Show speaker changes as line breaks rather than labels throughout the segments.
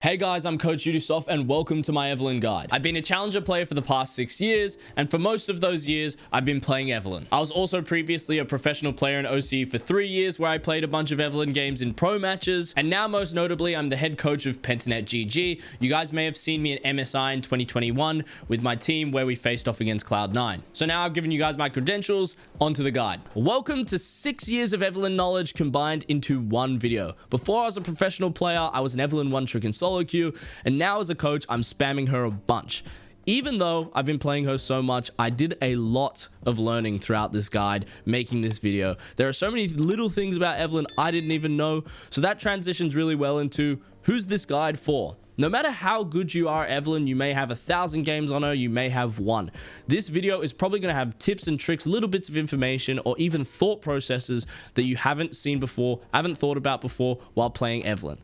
Hey guys, I'm Coach Udysof and welcome to my Evelynn guide. I've been a challenger player for the past 6 years, and for most of those years, I've been playing Evelynn. I was also previously a professional player in OC for 3 years where I played a bunch of Evelynn games in pro matches, and now most notably, I'm the head coach of Pentanet GG. You guys may have seen me at MSI in 2021 with my team where we faced off against Cloud9. So now I've given you guys my credentials, onto the guide. Welcome to 6 years of Evelynn knowledge combined into one video. Before I was a professional player, I was an Evelynn one-trick and solo queue, and now as a coach, I'm spamming her a bunch. Even though I've been playing her so much, I did a lot of learning throughout this guide, making this video. There are so many little things about Evelynn I didn't even know, so that transitions really well into who's this guide for. No matter how good you are at Evelynn, you may have 1,000 games on her, you may have 1. This video is probably going to have tips and tricks, little bits of information, or even thought processes that you haven't seen before, haven't thought about before while playing Evelynn.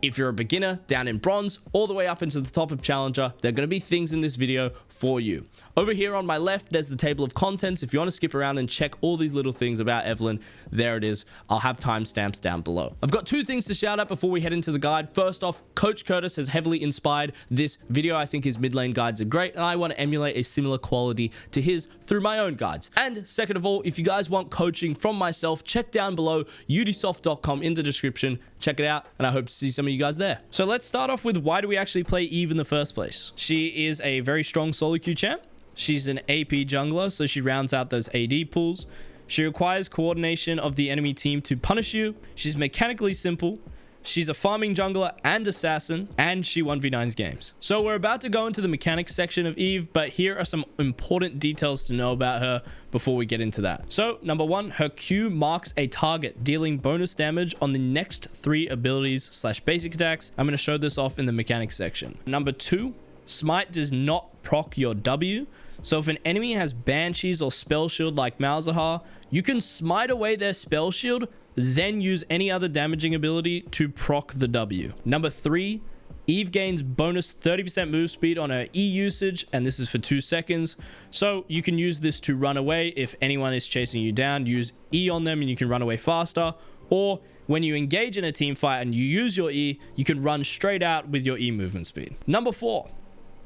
If you're a beginner, down in bronze, all the way up into the top of challenger, there are going to be things in this video for you. Over here on my left, there's the table of contents. If you want to skip around and check all these little things about Evelynn, there it is. I'll have timestamps down below. I've got 2 things to shout out before we head into the guide. First off, Coach Curtis has heavily inspired this video. I think his mid lane guides are great, and I want to emulate a similar quality to his through my own guides. And second of all, if you guys want coaching from myself, check down below, udysof.com in the description. Check it out, and I hope to see some of you guys there. So let's start off with why do we actually play Eve in the first place? She is a very strong solo queue champ. She's an AP jungler, so she rounds out those AD pools. She requires coordination of the enemy team to punish you. She's mechanically simple. She's a farming jungler and assassin, and she 1v9s games. So we're about to go into the mechanics section of Eve, but here are some important details to know about her before we get into that. So number 1, her Q marks a target, dealing bonus damage on the next 3 abilities / basic attacks. I'm going to show this off in the mechanics section. Number 2, Smite does not proc your W. So if an enemy has Banshees or Spell Shield like Malzahar, you can smite away their Spell Shield, then use any other damaging ability to proc the W. Number 3, Eve gains bonus 30% move speed on her E usage, and this is for 2 seconds. So you can use this to run away if anyone is chasing you down. Use E on them and you can run away faster. Or when you engage in a team fight and you use your E, you can run straight out with your E movement speed. Number 4,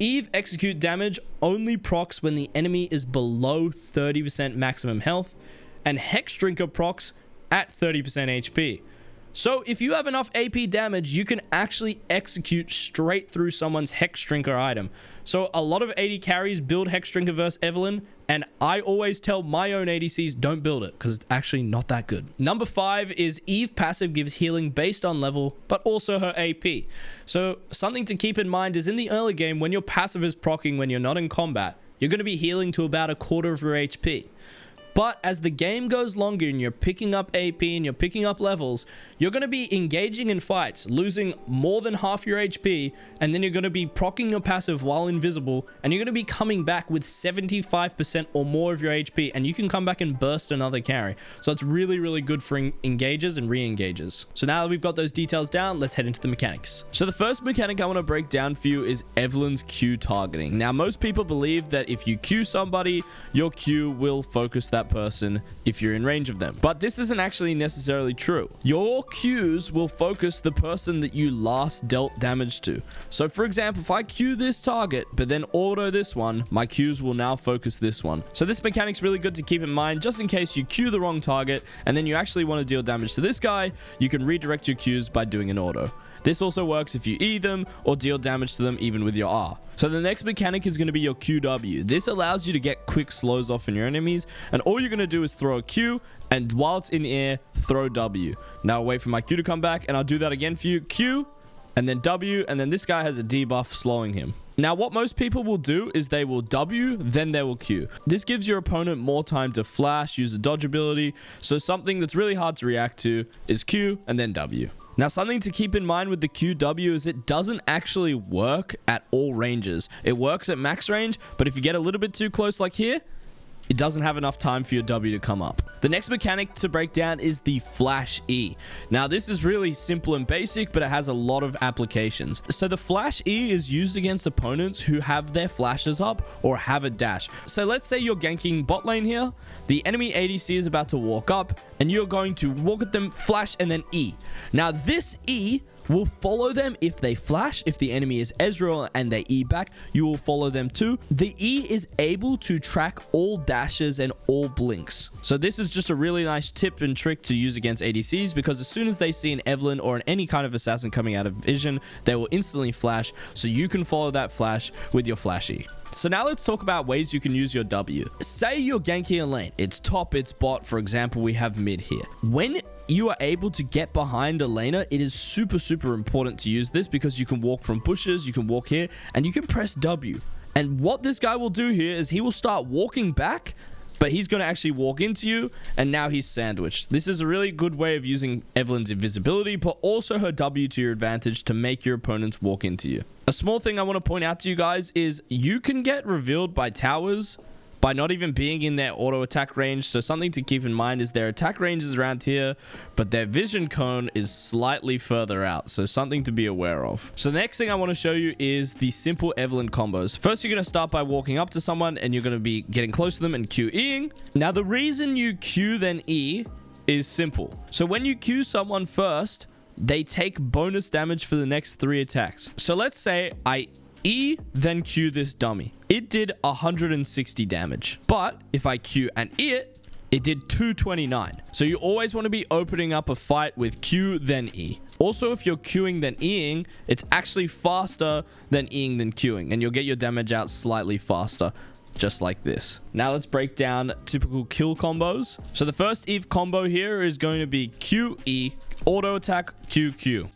Eve execute damage only procs when the enemy is below 30% maximum health, and Hex Drinker procs at 30% HP. So if you have enough AP damage, you can actually execute straight through someone's Hex Drinker item. So a lot of AD carries build Hex Drinker versus Evelynn, and I always tell my own ADCs don't build it because it's actually not that good. Number 5 is Eve passive gives healing based on level, but also her AP. So something to keep in mind is in the early game, when your passive is proccing when you're not in combat, you're going to be healing to about 1/4 of your HP. But as the game goes longer and you're picking up AP and you're picking up levels, you're going to be engaging in fights, losing more than half your HP, and then you're going to be proccing your passive while invisible, and you're going to be coming back with 75% or more of your HP, and you can come back and burst another carry. So it's really, really good for engages and re-engages. So now that we've got those details down, let's head into the mechanics. So the first mechanic I want to break down for you is Evelynn's Q targeting. Now, most people believe that if you Q somebody, your Q will focus that person if you're in range of them, but this isn't actually necessarily true. Your Qs will focus the person that you last dealt damage to. So for example, if I Q this target but then auto this one, my Qs will now focus this one. So this mechanic's really good to keep in mind, just in case you Q the wrong target and then you actually want to deal damage to this guy, you can redirect your Qs by doing an auto. This also works if you E them or deal damage to them even with your R. So the next mechanic is going to be your QW. This allows you to get quick slows off on your enemies, and all you're going to do is throw a Q, and while it's in air, throw W. Now wait for my Q to come back, and I'll do that again for you. Q, and then W, and then this guy has a debuff slowing him. Now what most people will do is they will W, then they will Q. This gives your opponent more time to flash, use a dodge ability, so something that's really hard to react to is Q and then W. Now, something to keep in mind with the QW is it doesn't actually work at all ranges. It works at max range, but if you get a little bit too close like here, it doesn't have enough time for your W to come up. The next mechanic to break down is the Flash E. Now, this is really simple and basic, but it has a lot of applications. So the Flash E is used against opponents who have their flashes up or have a dash. So let's say you're ganking bot lane here. The enemy ADC is about to walk up, and you're going to walk at them, flash, and then E. Now, this E will follow them if they flash. If the enemy is Ezreal and they E back, you will follow them too. The E is able to track all dashes and all blinks. So this is just a really nice tip and trick to use against ADCs, because as soon as they see an Evelynn or any kind of assassin coming out of vision, they will instantly flash, so you can follow that flash with your flash E. So now let's talk about ways you can use your W. Say you're ganking a lane. It's top, it's bot. For example, we have mid here. When you are able to get behind a laner, it is super important to use this, because you can walk from bushes, you can walk here, and you can press W. And what this guy will do here is he will start walking back, but he's going to actually walk into you, and now he's sandwiched. This is a really good way of using Evelynn's invisibility, but also her W to your advantage to make your opponents walk into you. A small thing I want to point out to you guys is you can get revealed by towers by not even being in their auto attack range. So something to keep in mind is their attack range is around here, but their vision cone is slightly further out. So something to be aware of. So the next thing I want to show you is the simple Evelynn combos. First, you're going to start by walking up to someone and you're going to be getting close to them and QEing. Now, the reason you Q then E is simple. So when you Q someone first, they take bonus damage for the next 3 attacks. So let's say I E then Q this dummy. It did 160 damage. But if I Q and E it did 229. So you always want to be opening up a fight with Q then E. Also, if you're Qing then Eing, it's actually faster than Eing then Qing, and you'll get your damage out slightly faster, just like this. Now let's break down typical kill combos. So the first Eve combo here is going to be QE, auto attack, QQ.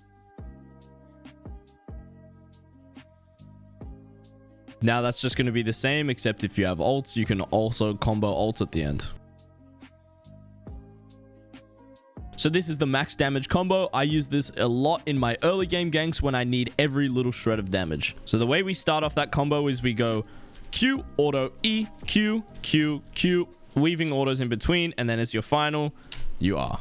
Now that's just going to be the same, except if you have ults, you can also combo ult at the end. So this is the max damage combo. I use this a lot in my early game ganks when I need every little shred of damage. So the way we start off that combo is we go Q, auto, E, Q, Q, Q, weaving autos in between, and then as your final, you are.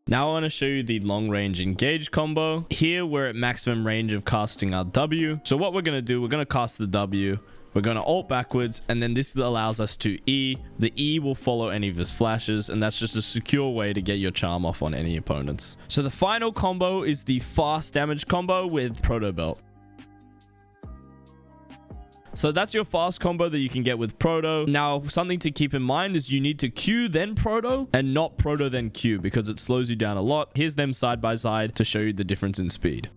Now I want to show you the long range engage combo. Here we're at maximum range of casting our W. So what we're going to do, we're going to cast the W. We're going to ult backwards, and then this allows us to E. The E will follow any of his flashes, and that's just a secure way to get your charm off on any opponents. So the final combo is the fast damage combo with Proto Belt. So that's your fast combo that you can get with Proto. Now, something to keep in mind is you need to Q then Proto and not Proto then Q, because it slows you down a lot. Here's them side by side to show you the difference in speed.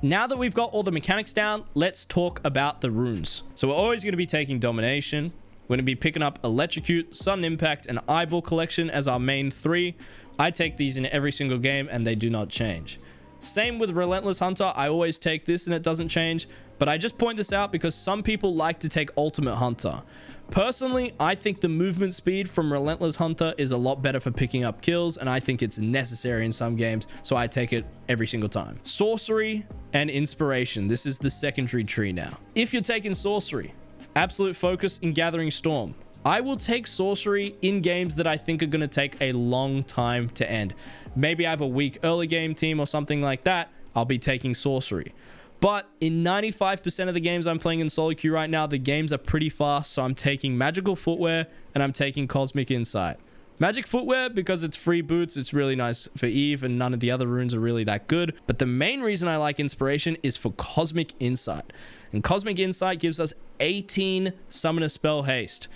Now that we've got all the mechanics down, let's talk about the runes. So we're always going to be taking Domination. We're going to be picking up Electrocute, Sudden Impact, and Eyeball Collection as our main 3. I take these in every single game and they do not change. Same with Relentless Hunter. I always take this and it doesn't change, but I just point this out because some people like to take Ultimate Hunter. Personally, I think the movement speed from Relentless Hunter is a lot better for picking up kills, and I think it's necessary in some games, so I take it every single time. Sorcery and Inspiration. This is the secondary tree now. If you're taking Sorcery, Absolute Focus in Gathering Storm. I will take Sorcery in games that I think are going to take a long time to end. Maybe I have a weak early game team or something like that. I'll be taking Sorcery. But in 95% of the games I'm playing in solo queue right now, the games are pretty fast. So I'm taking Magical Footwear and I'm taking Cosmic Insight. Magic Footwear, because it's free boots, it's really nice for Eve, and none of the other runes are really that good. But the main reason I like Inspiration is for Cosmic Insight. And Cosmic Insight gives us 18 Summoner Spell Haste.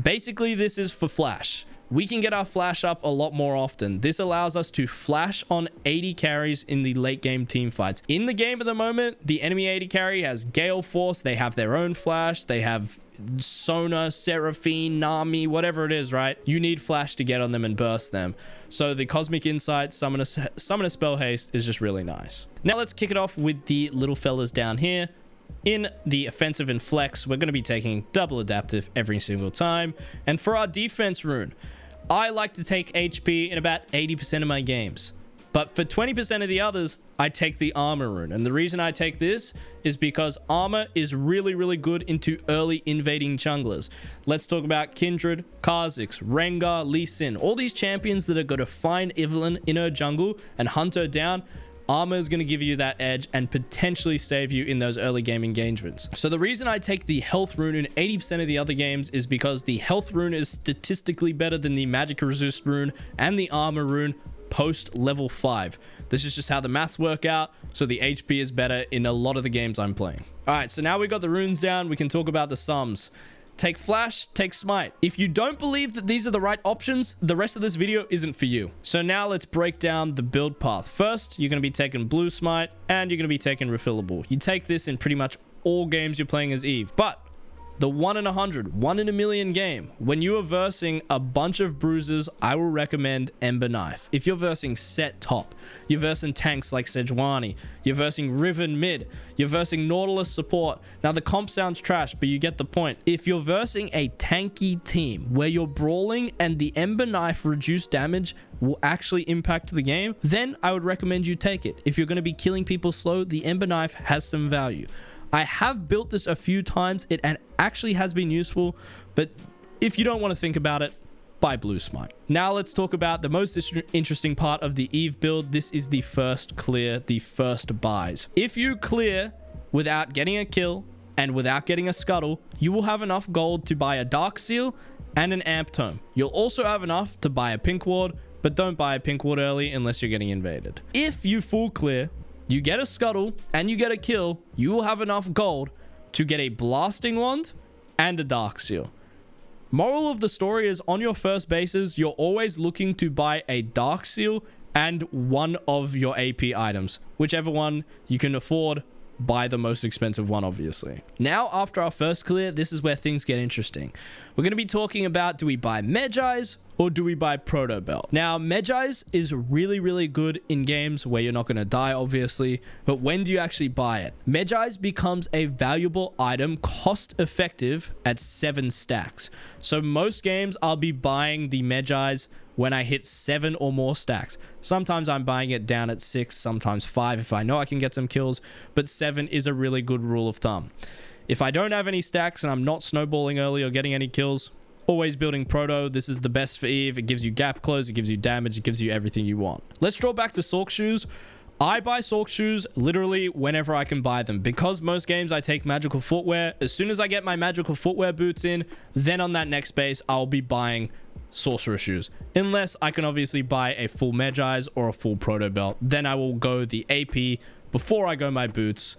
Basically, this is for flash. We can get our flash up a lot more often. This allows us to flash on 80 carries in the late game team fights. In the game at the moment, the enemy 80 carry has Gale Force. They have their own flash. They have Sona, Seraphine, Nami, whatever it is, right? You need flash to get on them and burst them. So the Cosmic Insight, Summoner Spell Haste is just really nice. Now let's kick it off with the little fellas down here. In the offensive and flex, we're going to be taking double adaptive every single time. And for our defense rune, I like to take HP in about 80% of my games. But for 20% of the others, I take the armor rune. And the reason I take this is because armor is really, really good into early invading junglers. Let's talk about Kindred, Kha'Zix, Rengar, Lee Sin. All these champions that are going to find Evelynn in her jungle and hunt her down. armor is going to give you that edge and potentially save you in those early game engagements. So the reason I take the health rune in 80% of the other games is because the health rune is statistically better than the magic resist rune and the armor rune post level 5. This is just how the maths work out, so the HP is better in a lot of the games I'm playing. All right, so now we got the runes down, we can talk about the sums. Take flash, take smite. If you don't believe that these are the right options, the rest of this video isn't for you. So now let's break down the build path. First, you're going to be taking blue smite and you're going to be taking refillable. You take this in pretty much all games you're playing as Eve, but the 1 in 100, 1 in a million game, when you are versing a bunch of bruisers, I will recommend Ember Knife. If you're versing set top, you're versing tanks like Sejuani, you're versing Riven mid, you're versing Nautilus support. Now the comp sounds trash, but you get the point. If you're versing a tanky team where you're brawling and the Ember Knife reduced damage will actually impact the game, then I would recommend you take it. If you're going to be killing people slow, the Ember Knife has some value. I have built this a few times. It actually has been useful, but if you don't want to think about it, buy blue smite. Now let's talk about the most interesting part of the Eve build. This is the first clear, the first buys. If you clear without getting a kill and without getting a scuttle, you will have enough gold to buy a dark seal and an amp tome. You'll also have enough to buy a pink ward, but don't buy a pink ward early unless you're getting invaded. If you full clear, you get a scuttle and you get a kill, you will have enough gold to get a blasting wand and a dark seal. Moral of the story is on your first bases, you're always looking to buy a dark seal and one of your AP items. Whichever one you can afford, buy the most expensive one, obviously. Now, after our first clear, this is where things get interesting. We're going to be talking about, do we buy Medjai's or do we buy Proto Belt? Now, Medjai's is really, really good in games where you're not going to die, obviously, but when do you actually buy it? Medjai's becomes a valuable item, cost effective at 7 stacks. So most games I'll be buying the Medjai's when I hit 7 or more stacks. Sometimes I'm buying it down at 6, sometimes 5 if I know I can get some kills, but 7 is a really good rule of thumb. If I don't have any stacks and I'm not snowballing early or getting any kills, always building Proto. This is the best for Eve. It gives you gap close, it gives you damage, it gives you everything you want. Let's draw back to Sork shoes. I buy Sork shoes literally whenever I can buy them. Because most games I take magical footwear, as soon as I get my magical footwear boots in, then on that next base, I'll be buying sorcerer shoes. Unless I can obviously buy a full Medjai's or a full Proto Belt. Then I will go the AP before I go my boots.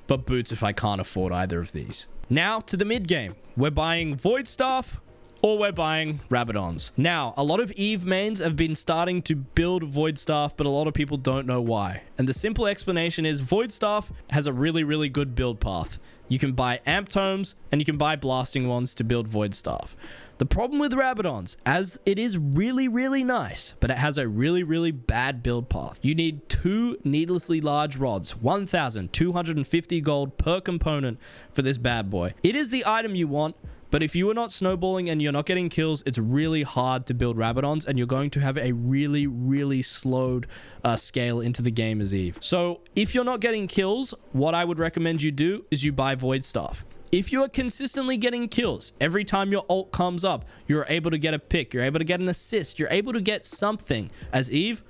But boots if I can't afford either of these. Now to the mid game. We're buying Void Staff or we're buying Rabadons. Now, a lot of Eve mains have been starting to build Void Staff, but a lot of people don't know why. And the simple explanation is Void Staff has a really, really good build path. You can buy Amp Tomes and you can buy Blasting Wands to build Void Staff. The problem with Rabadons, as it is really, really nice, but it has a really, really bad build path. You need 2 needlessly large rods, 1,250 gold per component for this bad boy. It is the item you want, but if you are not snowballing and you're not getting kills, it's really hard to build Rabadons, and you're going to have a really, really slowed scale into the game as Eve. So if you're not getting kills, what I would recommend you do is you buy Void Staff. If you are consistently getting kills, every time your ult comes up, you're able to get a pick, you're able to get an assist, you're able to get something as Eve,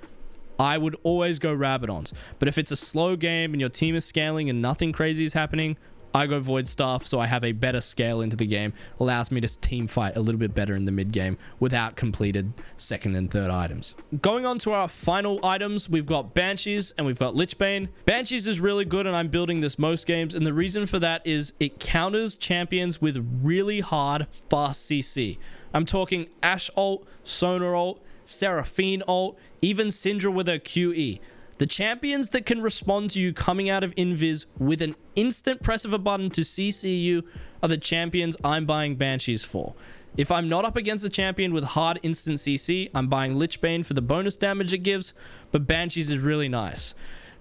I would always go Rabadons. But if it's a slow game and your team is scaling and nothing crazy is happening, I go Void Staff, so I have a better scale into the game. Allows me to team fight a little bit better in the mid game without completed second and third items. Going on to our final items, we've got Banshees and we've got Lichbane. Banshees is really good and I'm building this most games, and the reason for that is it counters champions with really hard, fast CC. I'm talking Ashe ult, Sonar ult, Seraphine ult, even Syndra with her QE. The champions that can respond to you coming out of invis with an instant press of a button to CC you are the champions I'm buying Banshees for. If I'm not up against a champion with hard instant CC, I'm buying Lichbane for the bonus damage it gives, but Banshees is really nice.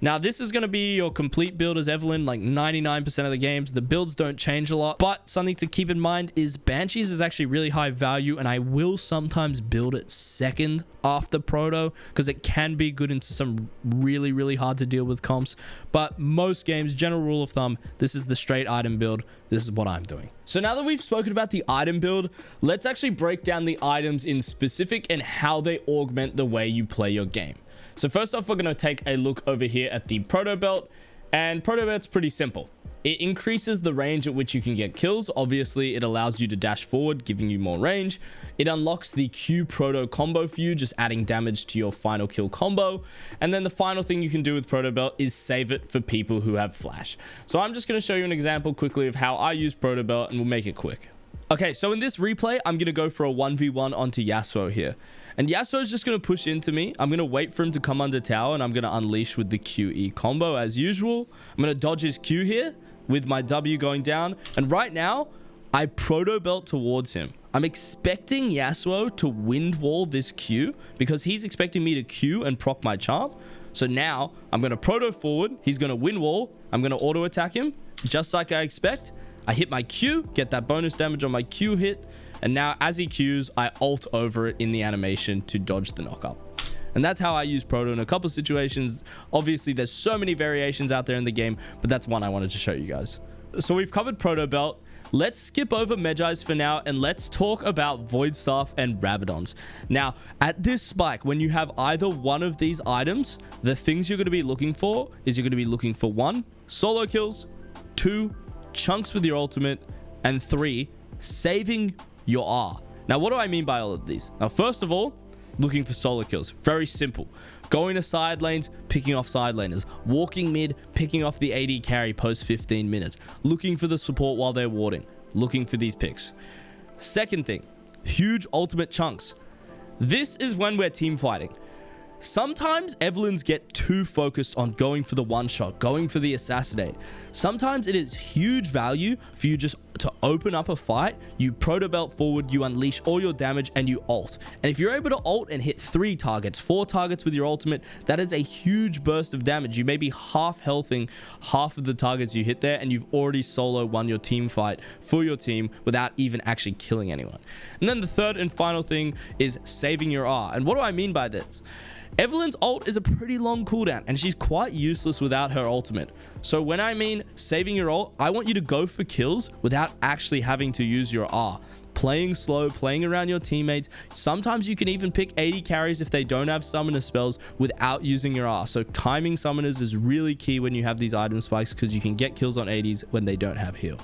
Now, this is going to be your complete build as Evelynn, like 99% of the games. The builds don't change a lot, but something to keep in mind is Banshees is actually really high value, and I will sometimes build it second after Proto, because it can be good into some really, really hard to deal with comps. But most games, general rule of thumb, this is the straight item build. This is what I'm doing. So now that we've spoken about the item build, let's actually break down the items in specific and how they augment the way you play your game. So first off, we're going to take a look over here at the Proto Belt, and Proto Belt's pretty simple. It increases the range at which you can get kills. Obviously, it allows you to dash forward, giving you more range. It unlocks the Q Proto combo for you, just adding damage to your final kill combo. And then the final thing you can do with Proto Belt is save it for people who have flash. So I'm just going to show you an example quickly of how I use Proto Belt, and we'll make it quick. Okay, so in this replay, I'm going to go for a 1v1 onto Yasuo here. And Yasuo is just going to push into me. I'm going to wait for him to come under tower, and I'm going to unleash with the QE combo as usual. I'm going to dodge his Q here with my W going down. And right now, I Proto Belt towards him. I'm expecting Yasuo to wind wall this Q because he's expecting me to Q and proc my charm. So now I'm going to Proto forward. He's going to wind wall. I'm going to auto attack him just like I expect. I hit my Q, get that bonus damage on my Q hit. And now as he Qs, I ult over it in the animation to dodge the knockup. And that's how I use Proto in a couple of situations. Obviously, there's so many variations out there in the game, but that's one I wanted to show you guys. So we've covered Proto Belt. Let's skip over Medjai's for now, and let's talk about Void Staff and Rabadons. Now, at this spike, when you have either one of these items, the things you're going to be looking for is you're going to be looking for 1, solo kills, 2, chunks with your ultimate, and 3, saving your R. Now, what do I mean by all of these? Now, first of all, looking for solo kills. Very simple. Going to side lanes, picking off side laners. Walking mid, picking off the AD carry post 15 minutes. Looking for the support while they're warding. Looking for these picks. Second thing, huge ultimate chunks. This is when we're team fighting. Sometimes Evelyns get too focused on going for the one shot, going for the assassinate. Sometimes it is huge value for you just to open up a fight. You Proto Belt forward, you unleash all your damage, and you ult. And if you're able to ult and hit 3 targets, 4 targets with your ultimate, that is a huge burst of damage. You may be half healthing half of the targets you hit there, and you've already solo won your team fight for your team without even actually killing anyone. And then the third and final thing is saving your R. And what do I mean by this? Evelynn's ult is a pretty long cooldown, and she's quite useless without her ultimate. So when I mean saving your ult, I want you to go for kills without actually having to use your R. Playing slow, playing around your teammates. Sometimes you can even pick AD carries if they don't have summoner spells without using your R. So timing summoners is really key when you have these item spikes, because you can get kills on ADs when they don't have heal.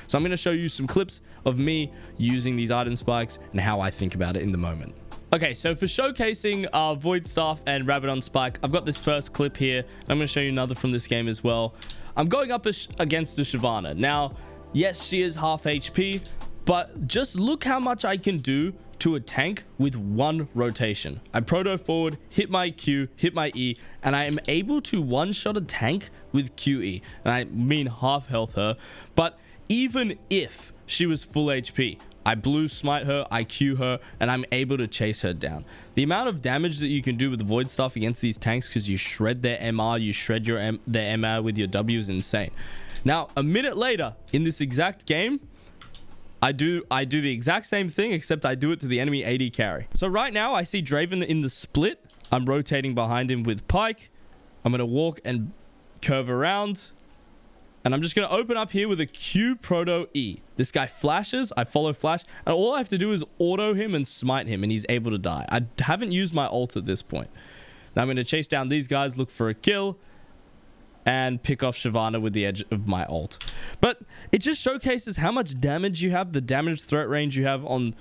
So I'm going to show you some clips of me using these item spikes and how I think about it in the moment. Okay, so for showcasing Void Staff and Rabadon Spike, I've got this first clip here. I'm going to show you another from this game as well. I'm going up against the Shyvana. Now, yes, she is half HP, but just look how much I can do to a tank with one rotation. I Proto forward, hit my Q, hit my E, and I am able to one-shot a tank with QE. And I mean half health her, but even if she was full HP, I blue smite her, I Q her, and I'm able to chase her down. The amount of damage that you can do with the Void Staff against these tanks, because you shred their MR, you shred their MR with your W, is insane. Now, a minute later, in this exact game, I do the exact same thing, except I do it to the enemy AD carry. So right now, I see Draven in the split. I'm rotating behind him with Pyke. I'm going to walk and curve around. And I'm just going to open up here with a Q Proto E. This guy flashes, I follow flash, and all I have to do is auto him and smite him, and he's able to die. I haven't used my ult at this point. Now I'm going to chase down these guys, look for a kill, and pick off Shyvana with the edge of my ult. But it just showcases how much damage you have, the damage threat range you have on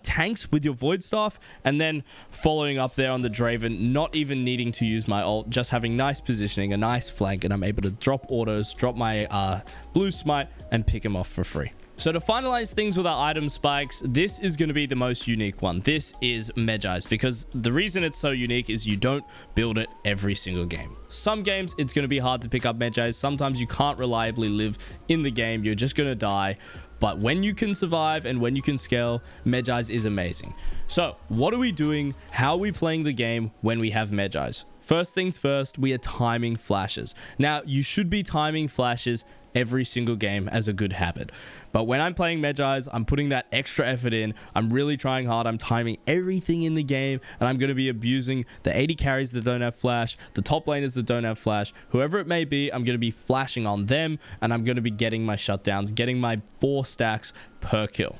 tanks with your Void Staff, and then following up there on the Draven, not even needing to use my ult, just having nice positioning, a nice flank, and I'm able to drop autos, drop my blue smite, and pick him off for free. So to finalize things with our item spikes, this is going to be the most unique one. This is Medjai's, because the reason it's so unique is you don't build it every single game. Some games, it's going to be hard to pick up Medjai's. Sometimes you can't reliably live in the game. You're just going to die. But when you can survive and when you can scale, Medjai's is amazing. So what are we doing? How are we playing the game when we have Medjai's? First things first, we are timing flashes. Now, you should be timing flashes every single game as a good habit. But when I'm playing Medjai's, I'm putting that extra effort in. I'm really trying hard. I'm timing everything in the game, and I'm going to be abusing the AD carries that don't have flash, the top laners that don't have flash, whoever it may be. I'm going to be flashing on them, and I'm going to be getting my shutdowns, getting my 4 stacks per kill.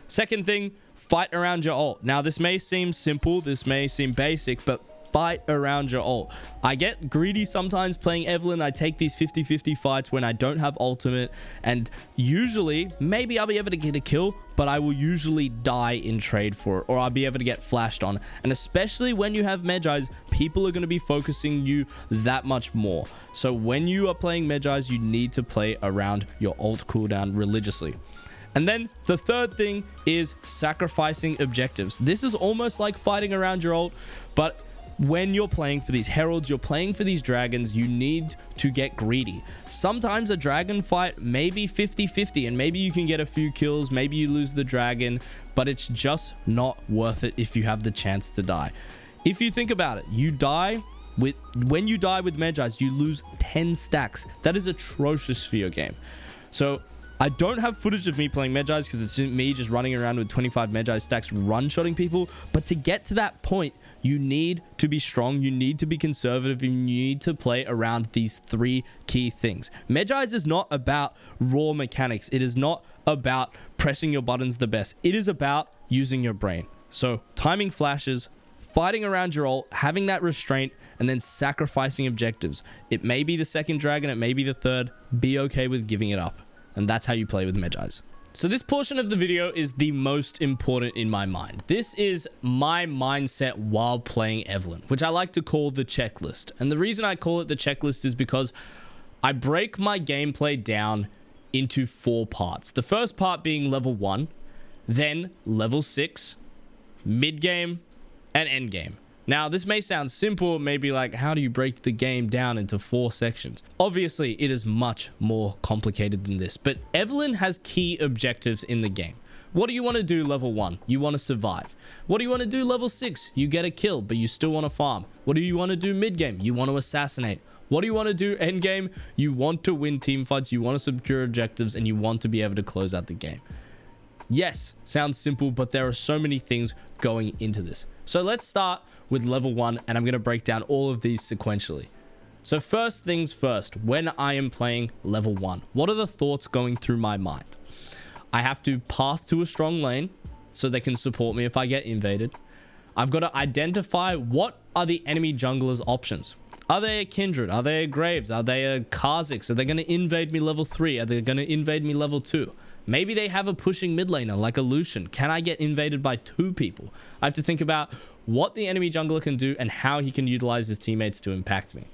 Second thing, fight around your ult. Now, this may seem simple, this may seem basic, but fight around your ult. I get greedy sometimes playing Evelynn. I take these 50-50 fights when I don't have ultimate, and usually maybe I'll be able to get a kill, but I will usually die in trade for it, or I'll be able to get flashed on. And especially when you have Medjais, people are going to be focusing you that much more. So when you are playing Medjais, you need to play around your ult cooldown religiously. And then the third thing is sacrificing objectives. This is almost like fighting around your ult, but when you're playing for these heralds, you're playing for these dragons, you need to get greedy. Sometimes a dragon fight may be 50-50, and maybe you can get a few kills, maybe you lose the dragon, but it's just not worth it if you have the chance to die. If you think about it, when you die with Medjais, you lose 10 stacks. That is atrocious for your game. So I don't have footage of me playing Medjais because it's me just running around with 25 Medjais stacks one-shotting people. But to get to that point, you need to be strong, you need to be conservative, and you need to play around these three key things. Medjais is not about raw mechanics. It is not about pressing your buttons the best. It is about using your brain. So timing flashes, fighting around your ult, having that restraint, and then sacrificing objectives. It may be the second dragon, it may be the third. Be okay with giving it up. And that's how you play with Medjais. So this portion of the video is the most important in my mind. This is my mindset while playing Evelynn, which I like to call the checklist. And the reason I call it the checklist is because I break my gameplay down into 4 parts. The first part being level 1, then level 6, mid-game, and end-game. Now, this may sound simple, maybe like, how do you break the game down into 4 sections? Obviously, it is much more complicated than this, but Evelynn has key objectives in the game. What do you want to do level 1? You want to survive. What do you want to do level 6? You get a kill, but you still want to farm. What do you want to do mid-game? You want to assassinate. What do you want to do end-game? You want to win team fights, you want to secure objectives, and you want to be able to close out the game. Yes, sounds simple, but there are so many things going into this. So let's start with level 1, and I'm going to break down all of these sequentially. So first things first, when I am playing level 1, what are the thoughts going through my mind? I have to path to a strong lane so they can support me if I get invaded. I've got to identify what are the enemy junglers' options. Are they a Kindred? Are they a Graves? Are they a Kha'Zix? Are they going to invade me level 3? Are they going to invade me level 2? Maybe they have a pushing mid laner like a Lucian. Can I get invaded by 2 people? I have to think about what the enemy jungler can do and how he can utilize his teammates to impact me.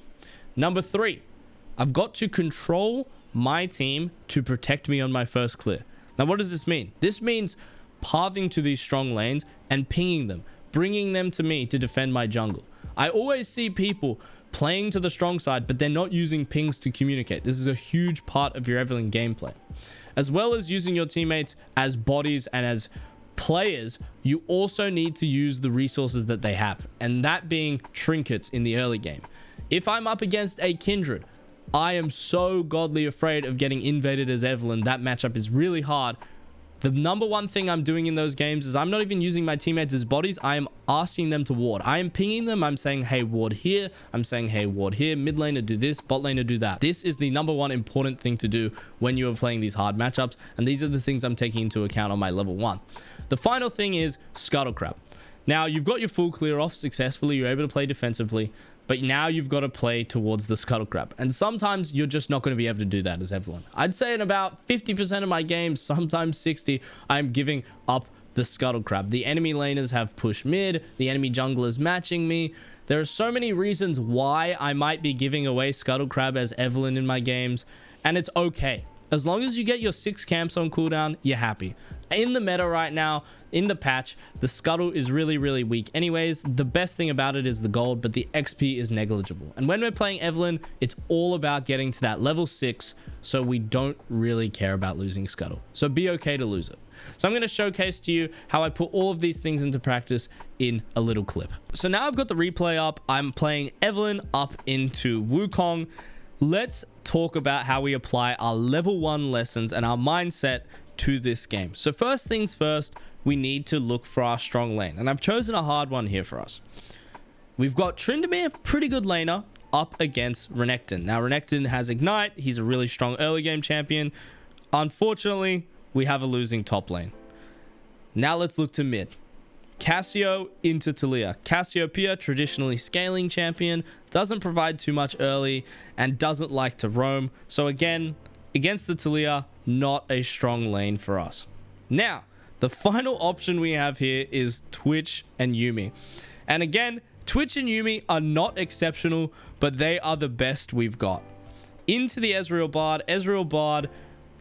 Number 3, I've got to control my team to protect me on my first clear. Now, what does this mean? This means pathing to these strong lanes and pinging them, bringing them to me to defend my jungle. I always see people playing to the strong side, but they're not using pings to communicate. This is a huge part of your Evelynn gameplay. As well as using your teammates as bodies and as players, you also need to use the resources that they have, and that being trinkets in the early game. If I'm up against a Kindred, I am so godly afraid of getting invaded as Evelynn. That matchup is really hard. The number one thing I'm doing in those games is I'm not even using my teammates as bodies. I am asking them to ward. I am pinging them. I'm saying, hey, ward here. I'm saying, hey, ward here. Mid laner, do this. Bot laner, do that. This is the number one important thing to do when you are playing these hard matchups. And these are the things I'm taking into account on my level 1. The final thing is Scuttle Crab. Now, you've got your full clear off successfully. You're able to play defensively. But now you've got to play towards the Scuttle Crab. And sometimes you're just not going to be able to do that as Evelynn. I'd say in about 50% of my games, sometimes 60, I'm giving up the Scuttle Crab. The enemy laners have pushed mid. The enemy junglers matching me. There are so many reasons why I might be giving away Scuttle Crab as Evelynn in my games. And it's okay. As long as you get your 6 camps on cooldown, you're happy. In the meta right now, in the patch, the Scuttle is really, really weak. Anyways, the best thing about it is the gold, but the XP is negligible. And when we're playing Evelynn, it's all about getting to that level 6, so we don't really care about losing Scuttle. So be okay to lose it. So I'm going to showcase to you how I put all of these things into practice in a little clip. So now I've got the replay up. I'm playing Evelynn up into Wukong. Let's talk about how we apply our level 1 lessons and our mindset to this game. So first things first, we need to look for our strong lane. And I've chosen a hard one here for us. We've got Tryndamere, pretty good laner, up against Renekton. Now, Renekton has Ignite. He's a really strong early game champion. Unfortunately, we have a losing top lane. Now let's look to mid. Cassio into Talia. Cassiopeia, traditionally scaling champion, doesn't provide too much early and doesn't like to roam. So again, against the Talia, not a strong lane for us. Now, the final option we have here is Twitch and Yuumi. And again, Twitch and Yuumi are not exceptional, but they are the best we've got. Into the Ezreal Bard. Ezreal Bard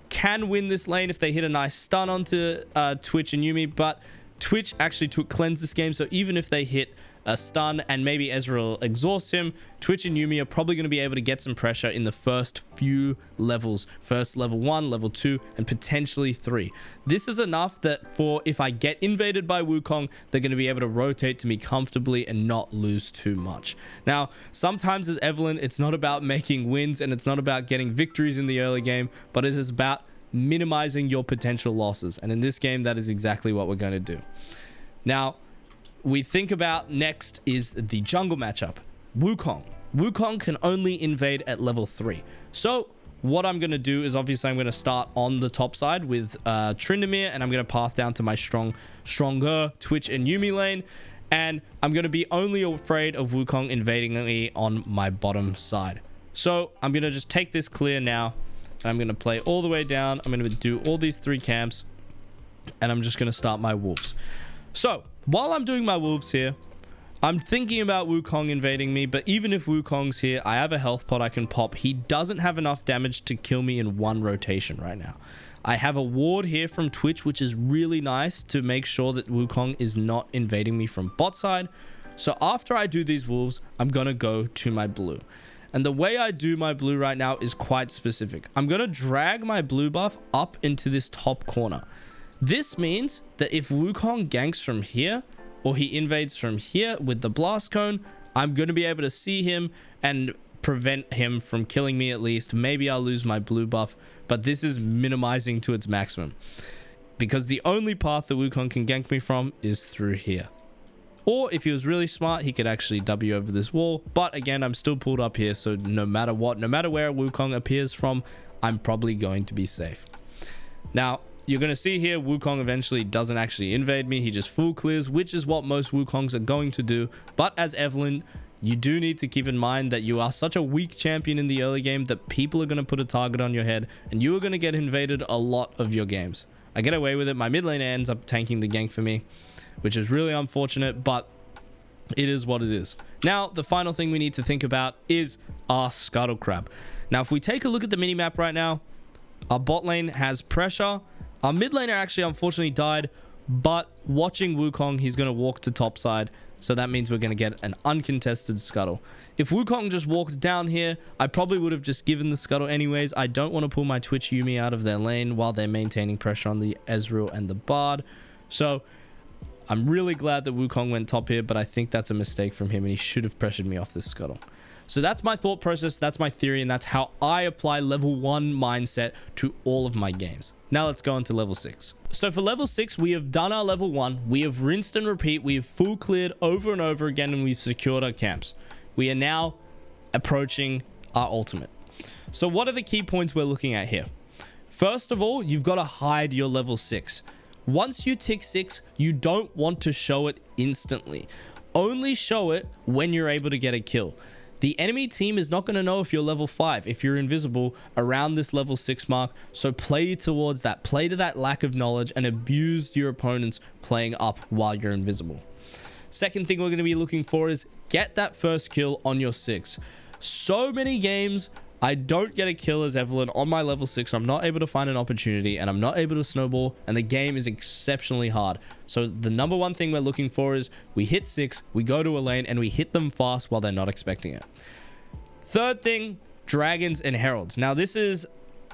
can win this lane if they hit a nice stun onto Twitch and Yuumi, but Twitch actually took cleanse this game, so even if they hit a stun and maybe Ezreal exhausts him, Twitch and Yuumi are probably going to be able to get some pressure in the first few levels. First level 1, level 2, and potentially 3. This is enough that for if I get invaded by Wukong, they're going to be able to rotate to me comfortably and not lose too much. Now, sometimes as Evelynn, it's not about making wins and it's not about getting victories in the early game, but it is about minimizing your potential losses. And in this game, that is exactly what we're going to do. Now, we think about next is the jungle matchup. Wukong. Wukong can only invade at level 3. So what I'm going to do is obviously I'm going to start on the top side with Tryndamere, and I'm going to path down to my stronger Twitch and Yuumi lane. And I'm going to be only afraid of Wukong invading me on my bottom side. So I'm going to just take this clear now. And I'm going to play all the way down. I'm going to do all these 3 camps. And I'm just going to start my wolves. So while I'm doing my wolves here, I'm thinking about Wukong invading me, but even if Wukong's here, I have a health pot I can pop. He doesn't have enough damage to kill me in one rotation right now. I have a ward here from Twitch, which is really nice to make sure that Wukong is not invading me from bot side. So after I do these wolves, I'm going to go to my blue. And the way I do my blue right now is quite specific. I'm going to drag my blue buff up into this top corner. This means that if Wukong ganks from here, or he invades from here with the blast cone, I'm going to be able to see him and prevent him from killing me at least. Maybe I'll lose my blue buff, but this is minimizing to its maximum. Because the only path that Wukong can gank me from is through here. Or if he was really smart, he could actually W over this wall. But again, I'm still pulled up here, so no matter what, no matter where Wukong appears from, I'm probably going to be safe. Now, you're going to see here, Wukong eventually doesn't actually invade me. He just full clears, which is what most Wukongs are going to do. But as Evelynn, you do need to keep in mind that you are such a weak champion in the early game that people are going to put a target on your head, and you are going to get invaded a lot of your games. I get away with it. My mid lane ends up tanking the gank for me, which is really unfortunate, but it is what it is. Now, the final thing we need to think about is our Scuttle Crab. Now, if we take a look at the minimap right now, our bot lane has pressure. Our mid laner actually unfortunately died, but watching Wukong, he's going to walk to top side. So that means we're going to get an uncontested scuttle. If Wukong just walked down here, I probably would have just given the scuttle anyways. I don't want to pull my Twitch Yuumi out of their lane while they're maintaining pressure on the Ezreal and the Bard. So I'm really glad that Wukong went top here, but I think that's a mistake from him and he should have pressured me off this scuttle. So that's my thought process, that's my theory, and that's how I apply level 1 mindset to all of my games. Now let's go on to level 6. So for level 6, we have done our level 1. We have rinsed and repeat. We have full cleared over and over again, and we've secured our camps. We are now approaching our ultimate. So what are the key points we're looking at here? First of all, you've got to hide your level 6. Once you tick 6, you don't want to show it instantly. Only show it when you're able to get a kill. The enemy team is not going to know if you're level 5, if you're invisible around this level 6 mark. So play towards that. Play to that lack of knowledge and abuse your opponents playing up while you're invisible. Second thing we're going to be looking for is get that first kill on your 6. So many games, I don't get a kill as Evelynn on my level 6. I'm not able to find an opportunity and I'm not able to snowball, and the game is exceptionally hard. So the number one thing we're looking for is we hit 6, we go to a lane, and we hit them fast while they're not expecting it. Third thing, dragons and heralds. Now this is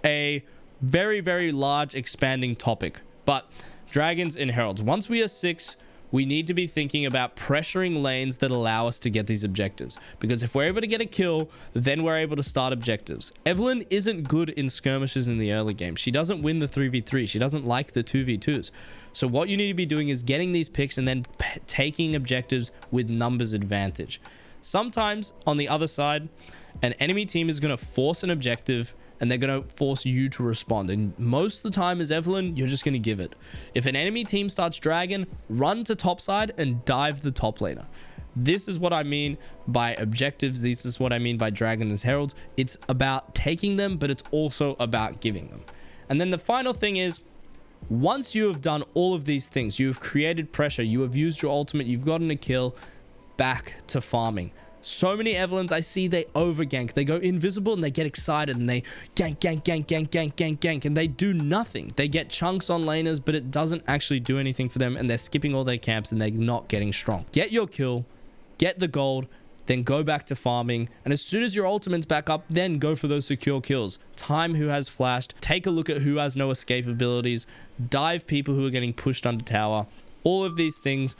a very, very large expanding topic, but dragons and heralds. Once we are 6, we need to be thinking about pressuring lanes that allow us to get these objectives. Because if we're able to get a kill, then we're able to start objectives. Evelynn isn't good in skirmishes in the early game. She doesn't win the 3v3. She doesn't like the 2v2s. So what you need to be doing is getting these picks and then taking objectives with numbers advantage. Sometimes, on the other side, an enemy team is going to force an objective and they're going to force you to respond. And most of the time as Evelynn, you're just going to give it. If an enemy team starts dragon, run to top side and dive the top laner. This is what I mean by objectives. This is what I mean by dragons as heralds. It's about taking them, but it's also about giving them. And then the final thing is, once you have done all of these things, you have created pressure, you have used your ultimate, you've gotten a kill, back to farming. So many Evelynns I see, they over gank. They go invisible and they get excited and they gank, and they do nothing. They get chunks on laners, but it doesn't actually do anything for them, and they're skipping all their camps and they're not getting strong. Get your kill, get the gold, then go back to farming, and as soon as your ultimate's back up, then go for those secure kills. Time who has flashed, take a look at who has no escape abilities, dive people who are getting pushed under tower. All of these things,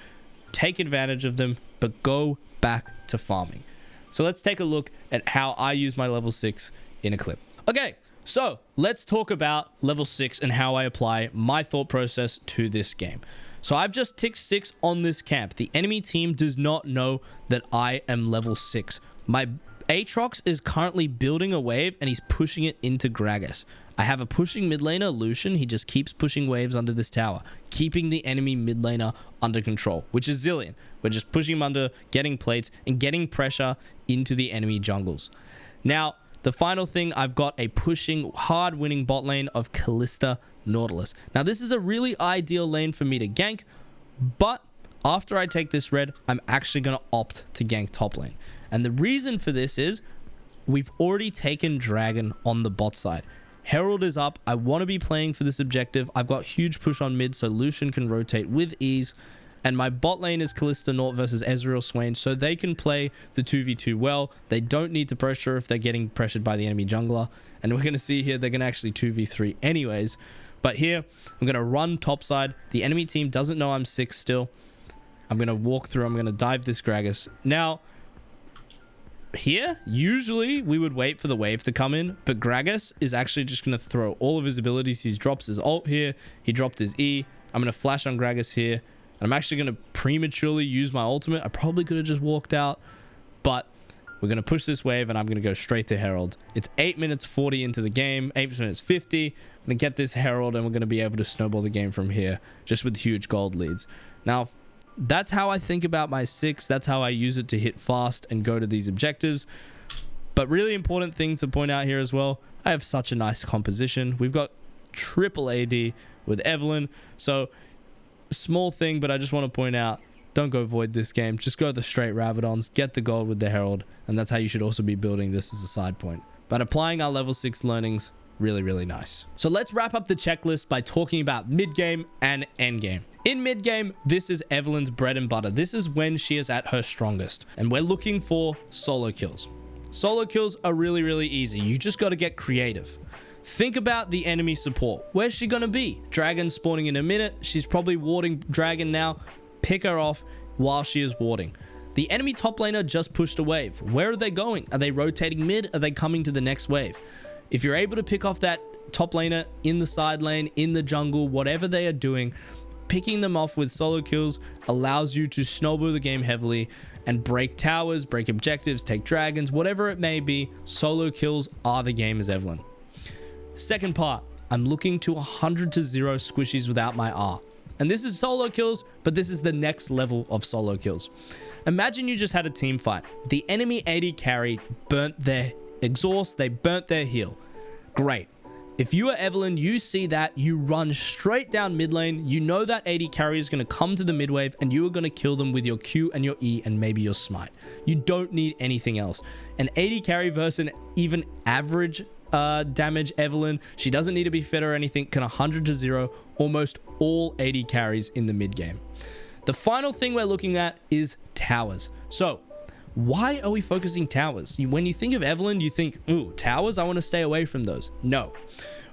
take advantage of them, but go back to farming. So let's take a look at how I use my level 6 in a clip. Okay, so let's talk about level 6 and how I apply my thought process to this game. So I've just ticked 6 on this camp. The enemy team does not know that I am level 6. My Aatrox is currently building a wave and he's pushing it into Gragas. I have a pushing mid laner, Lucian. He just keeps pushing waves under this tower, keeping the enemy mid laner under control, which is Zilean. We're just pushing him under, getting plates, and getting pressure into the enemy jungles. Now, the final thing, I've got a pushing, hard-winning bot lane of Kalista Nautilus. Now, this is a really ideal lane for me to gank, but after I take this red, I'm actually going to opt to gank top lane. And the reason for this is we've already taken Dragon on the bot side. Herald is up. I want to be playing for this objective. I've got huge push on mid, so Lucian can rotate with ease. And my bot lane is Kalista Naut versus Ezreal Swain, so they can play the 2v2 well. They don't need to pressure if they're getting pressured by the enemy jungler. And we're going to see here, they're going to actually 2v3 anyways. But here, I'm going to run topside. The enemy team doesn't know I'm 6 still. I'm going to walk through. I'm going to dive this Gragas. Now, here, usually we would wait for the wave to come in, but Gragas is actually just going to throw all of his abilities. He drops his ult here. He dropped his E. I'm going to flash on Gragas here. And I'm actually going to prematurely use my ultimate. I probably could have just walked out, but we're going to push this wave and I'm going to go straight to Herald. It's 8 minutes 40 into the game, 8 minutes 50. I'm going to get this Herald and we're going to be able to snowball the game from here, just with huge gold leads. Now, that's how I think about my 6. That's how I use it to hit fast and go to these objectives. But really important thing to point out here as well, I have such a nice composition. We've got triple AD with Evelynn. So, small thing, but I just want to point out, don't go void this game. Just go the straight Rabadons, get the gold with the Herald, and that's how you should also be building this as a side point. But applying our level 6 learnings, really, really nice. So let's wrap up the checklist by talking about mid-game and end-game. In mid-game, this is Evelynn's bread and butter. This is when she is at her strongest, and we're looking for solo kills. Solo kills are really, really easy. You just got to get creative. Think about the enemy support. Where's she going to be? Dragon spawning in a minute. She's probably warding Dragon now. Pick her off while she is warding. The enemy top laner just pushed a wave. Where are they going? Are they rotating mid? Are they coming to the next wave? If you're able to pick off that top laner in the side lane, in the jungle, whatever they are doing, picking them off with solo kills allows you to snowball the game heavily and break towers, break objectives, take dragons, whatever it may be. Solo kills are the game as Evelynn. Second part, I'm looking to 100 to 0 squishies without my R. And this is solo kills, but this is the next level of solo kills. Imagine you just had a team fight. The enemy AD carry burnt their exhaust, they burnt their heal. Great. If you are Evelynn, you see that, you run straight down mid lane. You know that AD carry is going to come to the mid wave and you are going to kill them with your Q and your E and maybe your smite. You don't need anything else. An AD carry versus an even average damage Evelynn, she doesn't need to be fit or anything, can 100 to 0 almost all AD carries in the mid game. The final thing we're looking at is towers. So why are we focusing towers? When you think of Evelynn, you think, ooh, towers, I want to stay away from those. No.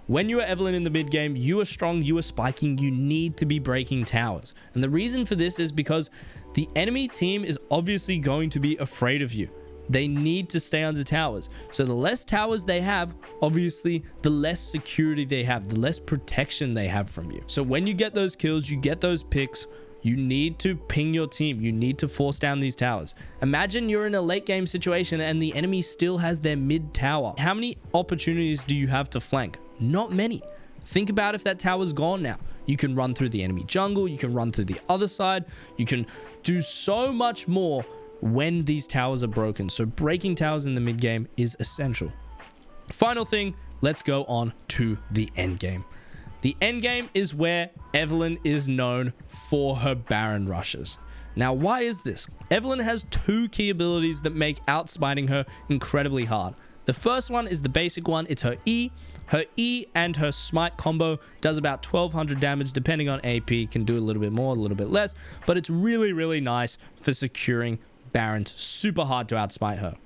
When you are Evelynn in the mid game, you are strong, you are spiking, you need to be breaking towers. And the reason for this is because the enemy team is obviously going to be afraid of you. They need to stay under towers. So the less towers they have, obviously, the less security they have, the less protection they have from you. So when you get those kills, you get those picks, you need to ping your team. You need to force down these towers. Imagine you're in a late game situation and the enemy still has their mid tower. How many opportunities do you have to flank? Not many. Think about if that tower's gone now. You can run through the enemy jungle. You can run through the other side. You can do so much more when these towers are broken. So breaking towers in the mid game is essential. Final thing, let's go on to the end game. The end game is where Evelynn is known for her Baron rushes. Now, why is this? Evelynn has two key abilities that make outsmiting her incredibly hard. The first one is the basic one. It's her E. Her E and her smite combo does about 1200 damage depending on AP. Can do a little bit more, a little bit less, but it's really, really nice for securing Barons. Super hard to outsmite her.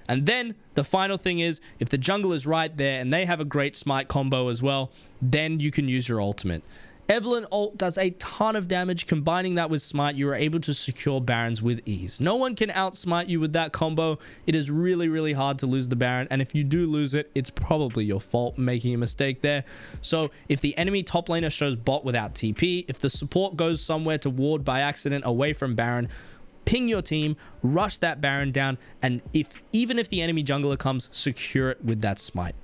And then the final thing is, if the jungle is right there and they have a great smite combo as well, then you can use your ultimate. Evelynn ult does a ton of damage. Combining that with smite, you are able to secure Barons with ease. No one can outsmite you with that combo. It is really, really hard to lose the Baron. And if you do lose it, it's probably your fault making a mistake there. So if the enemy top laner shows bot without TP, if the support goes somewhere to ward by accident away from Baron, ping your team, rush that Baron down, and even if the enemy jungler comes, secure it with that smite.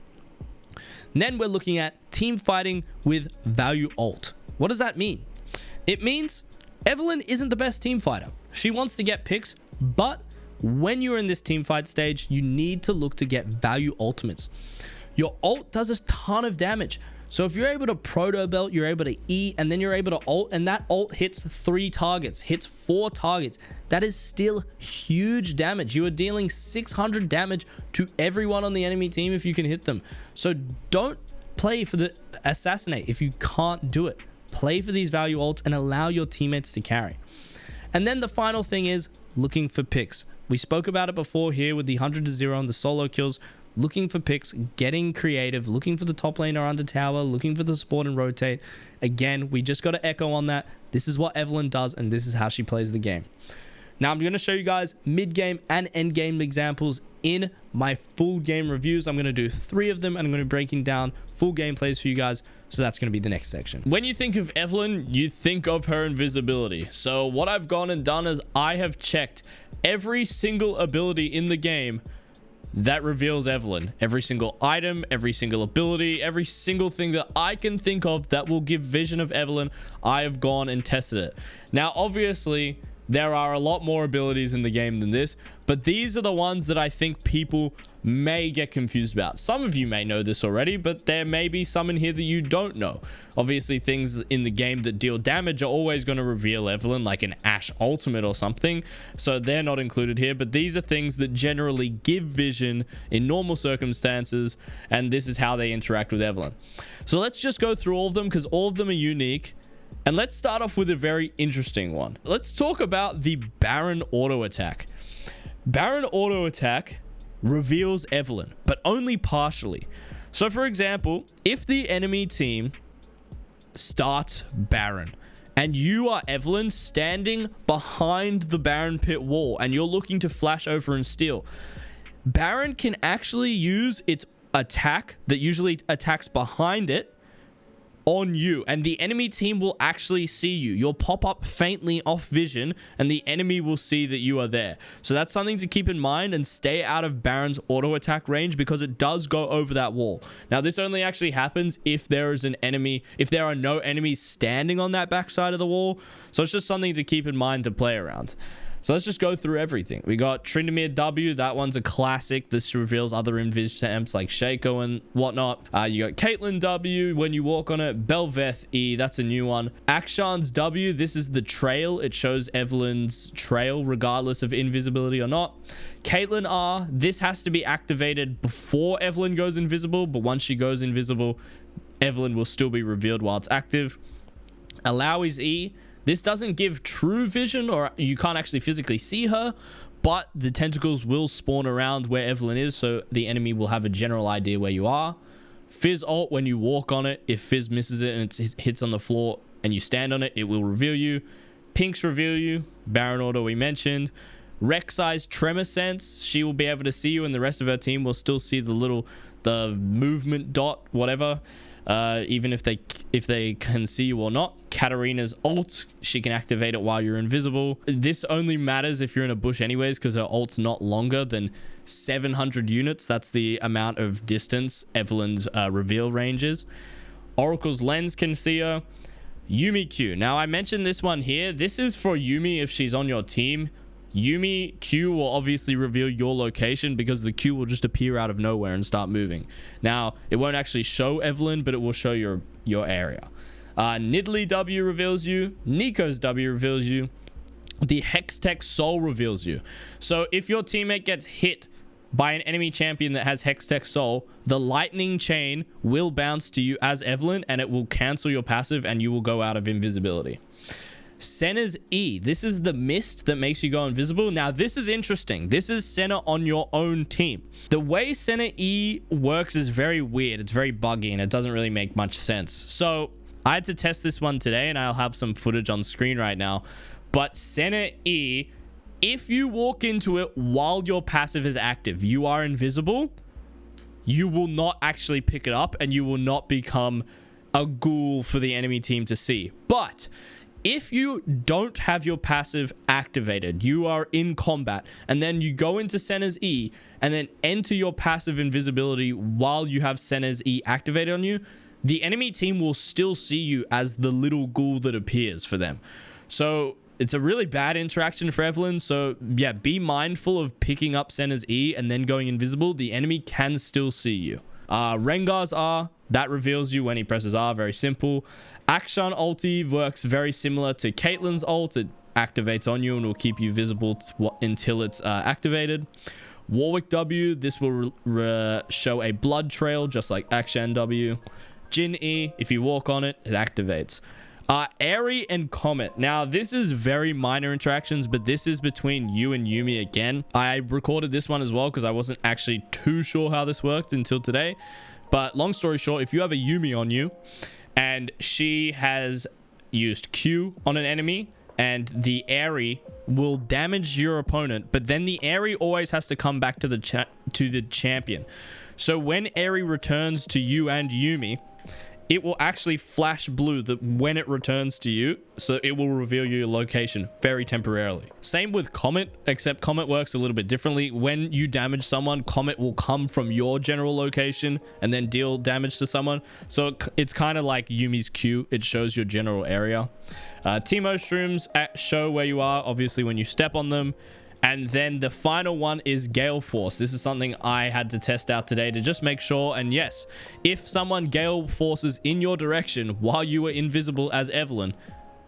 And then we're looking at team fighting with value ult. What does that mean? It means Evelynn isn't the best team fighter. She wants to get picks, but when you're in this team fight stage, you need to look to get value ultimates. Your ult does a ton of damage. So if you're able to proto belt, you're able to E, and then you're able to ult, and that ult hits 3 targets, hits 4 targets. That is still huge damage. You are dealing 600 damage to everyone on the enemy team if you can hit them. So don't play for the assassinate if you can't do it. Play for these value ults and allow your teammates to carry. And then the final thing is looking for picks. We spoke about it before here with the 100-0 and the solo kills. Looking for picks, getting creative, looking for the top laner under tower, looking for the support and rotate. Again, we just got to echo on that. This is what Evelynn does, and this is how she plays the game. Now, I'm going to show you guys mid-game and end-game examples in my full game reviews. I'm going to do 3 of them, and I'm going to be breaking down full gameplays for you guys. So that's going to be the next section. When you think of Evelynn, you think of her invisibility. So what I've gone and done is I have checked every single ability in the game that reveals Evelynn. Every single item, every single ability, every single thing that I can think of that will give vision of Evelynn, I have gone and tested it. Now, obviously, there are a lot more abilities in the game than this, but these are the ones that I think people may get confused about. Some of you may know this already, but there may be some in here that you don't know. Obviously, things in the game that deal damage are always going to reveal Evelynn, like an Ashe ultimate or something, so they're not included here, but these are things that generally give vision in normal circumstances, and this is how they interact with Evelynn. So let's just go through all of them, because all of them are unique. And let's start off with a very interesting one. Let's talk about the Baron auto attack. Baron auto attack reveals Evelynn, but only partially. So for example, if the enemy team starts Baron and you are Evelynn standing behind the Baron pit wall and you're looking to flash over and steal, Baron can actually use its attack that usually attacks behind it on you, and the enemy team will actually see you. You'll pop up faintly off vision and the enemy will see that you are there. So that's something to keep in mind, and stay out of Baron's auto attack range because it does go over that wall. Now, this only actually happens if there is an enemy, if there are no enemies standing on that backside of the wall. So it's just something to keep in mind to play around. So let's just go through everything. We got Tryndamere W. That one's a classic. This reveals other invis champs like Shaco and whatnot. You got Caitlyn W. When you walk on it. Bel'Veth E. That's a new one. Akshan's W. This is the trail. It shows Evelynn's trail regardless of invisibility or not. Caitlyn R. This has to be activated before Evelynn goes invisible, but once she goes invisible, Evelynn will still be revealed while it's active. Alawi's E. This doesn't give true vision, or you can't actually physically see her, but the tentacles will spawn around where Evelynn is, so the enemy will have a general idea where you are. Fizz ult, when you walk on it, if Fizz misses it and it hits on the floor and you stand on it, it will reveal you. Pinks reveal you. Baron auto we mentioned. Rek'Sai's Tremor Sense, she will be able to see you, and the rest of her team will still see the movement dot, whatever. even if they can see you or not. Katarina's ult, she can activate it while you're invisible. This only matters if you're in a bush anyways, because her ult's not longer than 700 units. That's the amount of distance Evelynn's reveal range is. Oracle's lens can see her. Yuumi Q. Now, I mentioned this one here. This is for Yuumi if she's on your team. Yuumi Q will obviously reveal your location because the Q will just appear out of nowhere and start moving. Now, it won't actually show Evelynn, but it will show your area. Nidalee W reveals you. Nico's W reveals you. The Hextech Soul reveals you. So if your teammate gets hit by an enemy champion that has Hextech Soul, the lightning chain will bounce to you as Evelynn, and it will cancel your passive and you will go out of invisibility. Senna's E. This is the mist that makes you go invisible. Now, this is interesting. This is Senna on your own team. The way Senna E works is very weird. It's very buggy, and it doesn't really make much sense. So I had to test this one today, and I'll have some footage on screen right now. But Senna E, if you walk into it while your passive is active, you are invisible, you will not actually pick it up, and you will not become a ghoul for the enemy team to see. But if you don't have your passive activated, you are in combat, and then you go into Senna's E and then enter your passive invisibility while you have Senna's E activated on you, the enemy team will still see you as the little ghoul that appears for them. So it's a really bad interaction for Evelynn. So yeah, be mindful of picking up Senna's E and then going invisible. The enemy can still see you. Rengar's R, that reveals you when he presses R. Very simple. Akshan ulti works very similar to Caitlyn's ult. It activates on you and will keep you visible until it's activated. Warwick W, this will show a blood trail just like Akshan W. Jin E, if you walk on it, it activates. Airy and Comet. Now, this is very minor interactions, but this is between you and Yuumi again. I recorded this one as well because I wasn't actually too sure how this worked until today. But long story short, if you have a Yuumi on you and she has used Q on an enemy, and the Airy will damage your opponent, but then the Airy always has to come back to the champion. So when Airy returns to you and Yuumi, it will actually flash blue when it returns to you, so it will reveal your location very temporarily. Same with Comet, except Comet works a little bit differently. When you damage someone, Comet will come from your general location and then deal damage to someone. So it's kind of like Yuumi's Q. It shows your general area. Teemo Shrooms show where you are, obviously, when you step on them. And then the final one is Gale Force. This is something I had to test out today to just make sure. And yes, if someone Gale Forces in your direction while you were invisible as Evelynn,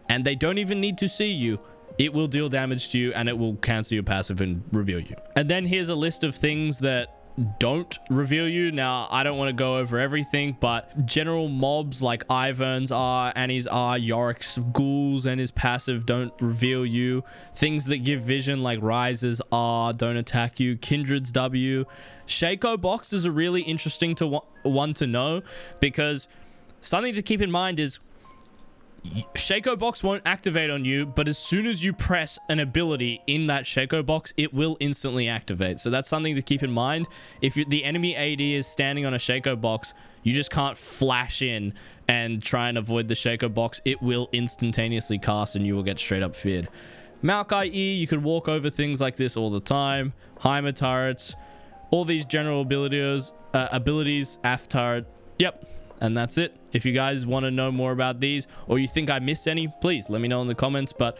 and they don't even need to see you, it will deal damage to you and it will cancel your passive and reveal you. And then here's a list of things that don't reveal you. Now, I don't want to go over everything, but general mobs like Ivern's R, Annie's R, Yorick's ghouls and his passive don't reveal you. Things that give vision like Rise's R don't attack you. Kindred's W. Shaco Box is a really interesting one to know, because something to keep in mind is Shaco Box won't activate on you, but as soon as you press an ability in that Shaco Box, it will instantly activate. So that's something to keep in mind. If the enemy AD is standing on a Shaco Box, you just can't flash in and try and avoid the Shaco Box. It will instantaneously cast and you will get straight up feared. Maokai E, you could walk over things like this all the time. Heimer turrets, all these general abilities, AF turret. Yep. And that's it. If you guys want to know more about these, or you think I missed any, please let me know in the comments. But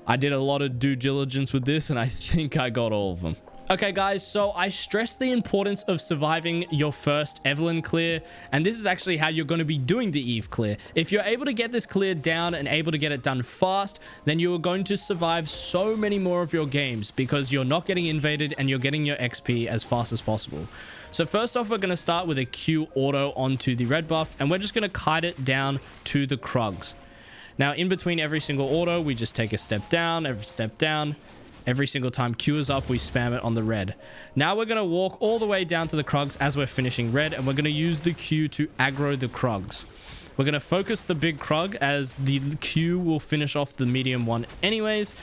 I did a lot of due diligence with this, and I think I got all of them. Okay, guys, so I stressed the importance of surviving your first Evelynn clear, and this is actually how you're going to be doing the Eve clear. If you're able to get this clear down and able to get it done fast, then you are going to survive so many more of your games, because you're not getting invaded and you're getting your XP as fast as possible. So first off, we're going to start with a Q auto onto the red buff, and we're just going to kite it down to the Krugs. Now, in between every single auto, we just take a step down, every step down. Every single time Q is up, we spam it on the red. Now we're going to walk all the way down to the Krugs as we're finishing red, and we're going to use the Q to aggro the Krugs. We're going to focus the big Krug, as the Q will finish off the medium one anyways.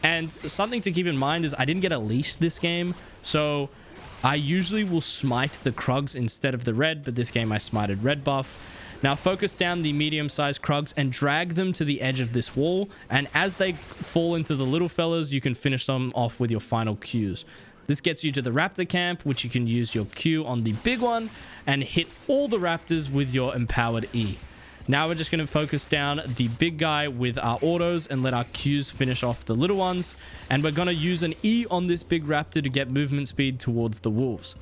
And something to keep in mind is I didn't get a leash this game, so I usually will smite the Krugs instead of the red, but this game I smited red buff. Now focus down the medium-sized Krugs and drag them to the edge of this wall. And as they fall into the little fellas, you can finish them off with your final Qs. This gets you to the raptor camp, which you can use your Q on the big one and hit all the raptors with your empowered E. Now we're just going to focus down the big guy with our autos and let our Qs finish off the little ones. And we're going to use an E on this big raptor to get movement speed towards the wolves.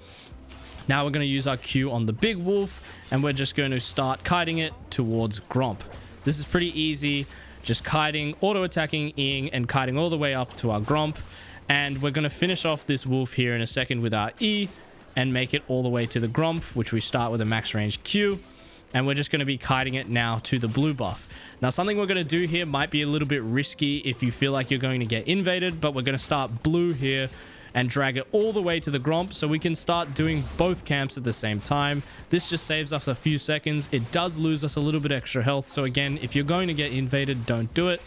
Now we're going to use our Q on the big wolf, and we're just going to start kiting it towards Gromp. This is pretty easy, just kiting, auto-attacking, E-ing, and kiting all the way up to our Gromp. And we're going to finish off this wolf here in a second with our E and make it all the way to the Gromp, which we start with a max range Q. And we're just going to be kiting it now to the blue buff. Now, something we're going to do here might be a little bit risky if you feel like you're going to get invaded, but we're going to start blue here and drag it all the way to the Gromp so we can start doing both camps at the same time. This just saves us a few seconds. It does lose us a little bit extra health. So again, if you're going to get invaded, don't do it.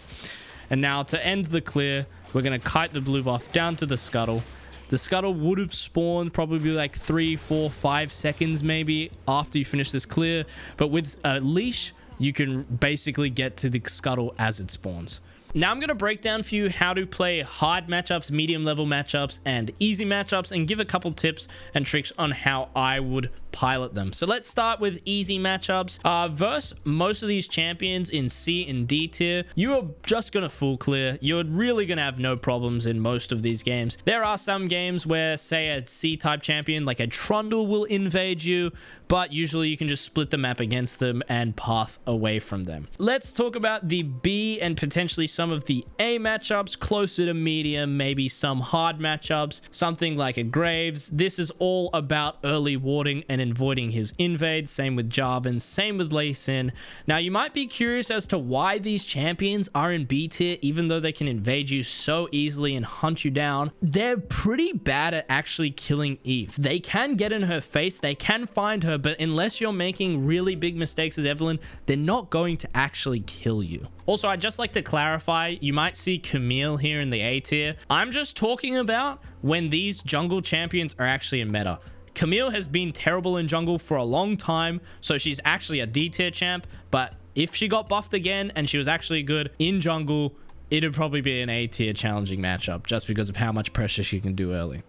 And now to end the clear, we're going to kite the blue buff down to the scuttle. The scuttle would have spawned probably like 3, 4, 5 seconds maybe after you finish this clear. But with a leash, you can basically get to the scuttle as it spawns. Now I'm going to break down for you how to play hard matchups, medium level matchups, and easy matchups, and give a couple tips and tricks on how I would pilot them. So let's start with easy matchups. Versus most of these champions in C and D tier, you are just going to full clear. You're really going to have no problems in most of these games. There are some games where, say, a C type champion like a Trundle will invade you, but usually you can just split the map against them and path away from them. Let's talk about the B and potentially some of the A matchups, closer to medium, maybe some hard matchups, something like a Graves. This is all about early warding and avoiding his invades. Same with Jarvan, same with Lee Sin. Now you might be curious as to why these champions are in B tier, even though they can invade you so easily and hunt you down. They're pretty bad at actually killing Eve. They can get in her face, they can find her, but unless you're making really big mistakes as Evelynn, they're not going to actually kill you. Also, I'd just like to clarify, you might see Camille here in the A tier. I'm just talking about when these jungle champions are actually in meta. Camille has been terrible in jungle for a long time, so she's actually a D tier champ, but if she got buffed again and she was actually good in jungle, it'd probably be an A tier challenging matchup just because of how much pressure she can do early.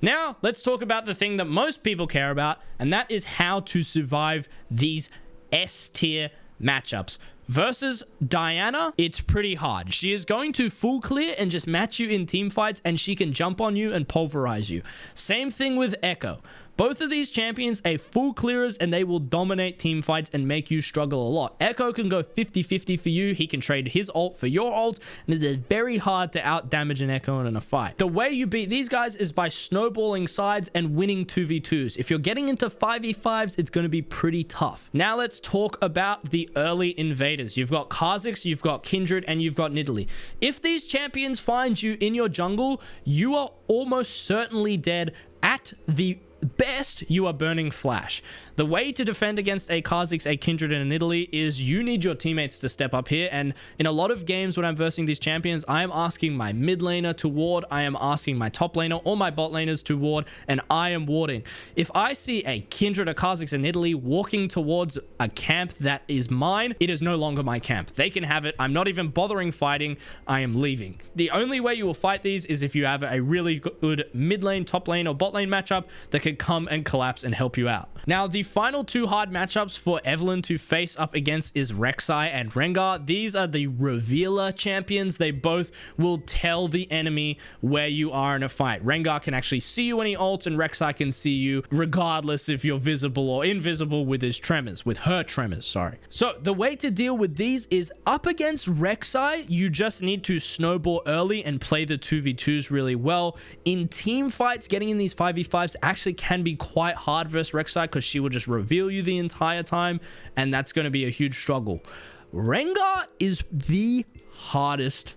Now, let's talk about the thing that most people care about, and that is how to survive these S tier matchups. Versus Diana, it's pretty hard. She is going to full clear and just match you in team fights, and she can jump on you and pulverize you. Same thing with Echo. Both of these champions are full clearers, and they will dominate team fights and make you struggle a lot. Echo can go 50-50 for you. He can trade his ult for your ult, and it is very hard to out damage an Echo in a fight. The way you beat these guys is by snowballing sides and winning 2v2s. If you're getting into 5v5s, it's going to be pretty tough. Now let's talk about the early invaders. You've got Kha'Zix, you've got Kindred, and you've got Nidalee. If these champions find you in your jungle, you are almost certainly dead. At the best, you are burning flash. The way to defend against a Kha'Zix, a Kindred, and a Nidalee is you need your teammates to step up here. And in a lot of games when I'm versing these champions, I am asking my mid laner to ward, I am asking my top laner or my bot laners to ward, and I am warding. If I see a Kindred, a Kha'Zix, and Nidalee walking towards a camp that is mine, it is no longer my camp. They can have it. I'm not even bothering fighting. I am leaving. The only way you will fight these is if you have a really good mid lane, top lane, or bot lane matchup that can come and collapse and help you out. Now, the final two hard matchups for Evelynn to face up against is Rek'Sai and Rengar. These are the revealer champions. They both will tell the enemy where you are in a fight. Rengar can actually see you when he ults, and Rek'Sai can see you regardless if you're visible or invisible with his tremors, with her tremors, sorry. So the way to deal with these is up against Rek'Sai, you just need to snowball early and play the 2v2s really well. In team fights, getting in these 5v5s actually can be quite hard versus Rek'Sai because she will just reveal you the entire time, and that's going to be a huge struggle. Rengar is the hardest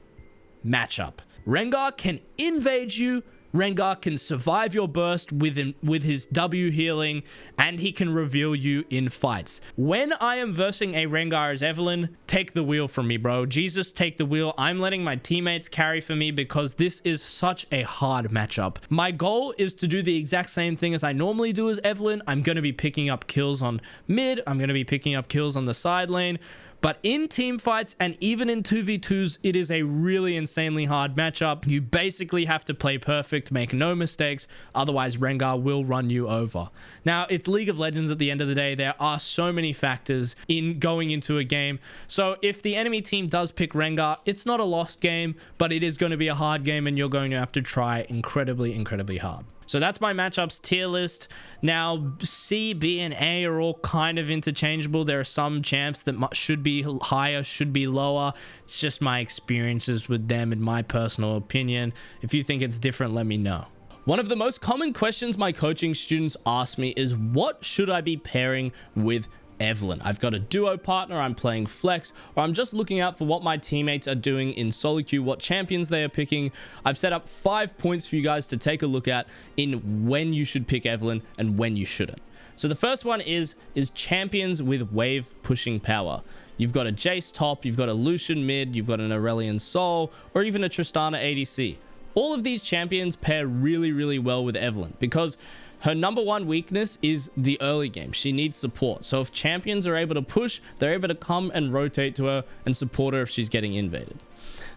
matchup. Rengar can invade you Rengar can survive your burst with his W healing, and he can reveal you in fights. When I am versing a Rengar as Evelynn, take the wheel from me, bro. Jesus, take the wheel. I'm letting my teammates carry for me because this is such a hard matchup. My goal is to do the exact same thing as I normally do as Evelynn. I'm going to be picking up kills on mid. I'm going to be picking up kills on the side lane. But in team fights and even in 2v2s, it is a really insanely hard matchup. You basically have to play perfect, make no mistakes, otherwise Rengar will run you over. Now, it's League of Legends at the end of the day. There are so many factors in going into a game. So if the enemy team does pick Rengar, it's not a lost game, but it is going to be a hard game and you're going to have to try incredibly, incredibly hard. So that's my matchups tier list. Now, C, B, and A are all kind of interchangeable. There are some champs that should be higher, should be lower. It's just my experiences with them and my personal opinion. If you think it's different, let me know. One of the most common questions my coaching students ask me is, what should I be pairing with Evelynn? I've got a duo partner, I'm playing flex, or I'm just looking out for what my teammates are doing in solo queue, what champions they are picking. I've set up 5 points for you guys to take a look at in when you should pick Evelynn and when you shouldn't. So the first one is champions with wave pushing power. You've got a Jace top, you've got a Lucian mid, you've got an Aurelion Sol, or even a Tristana ADC. All of these champions pair really, really well with Evelynn because her number one weakness is the early game. She needs support. So if champions are able to push, they're able to come and rotate to her and support her if she's getting invaded.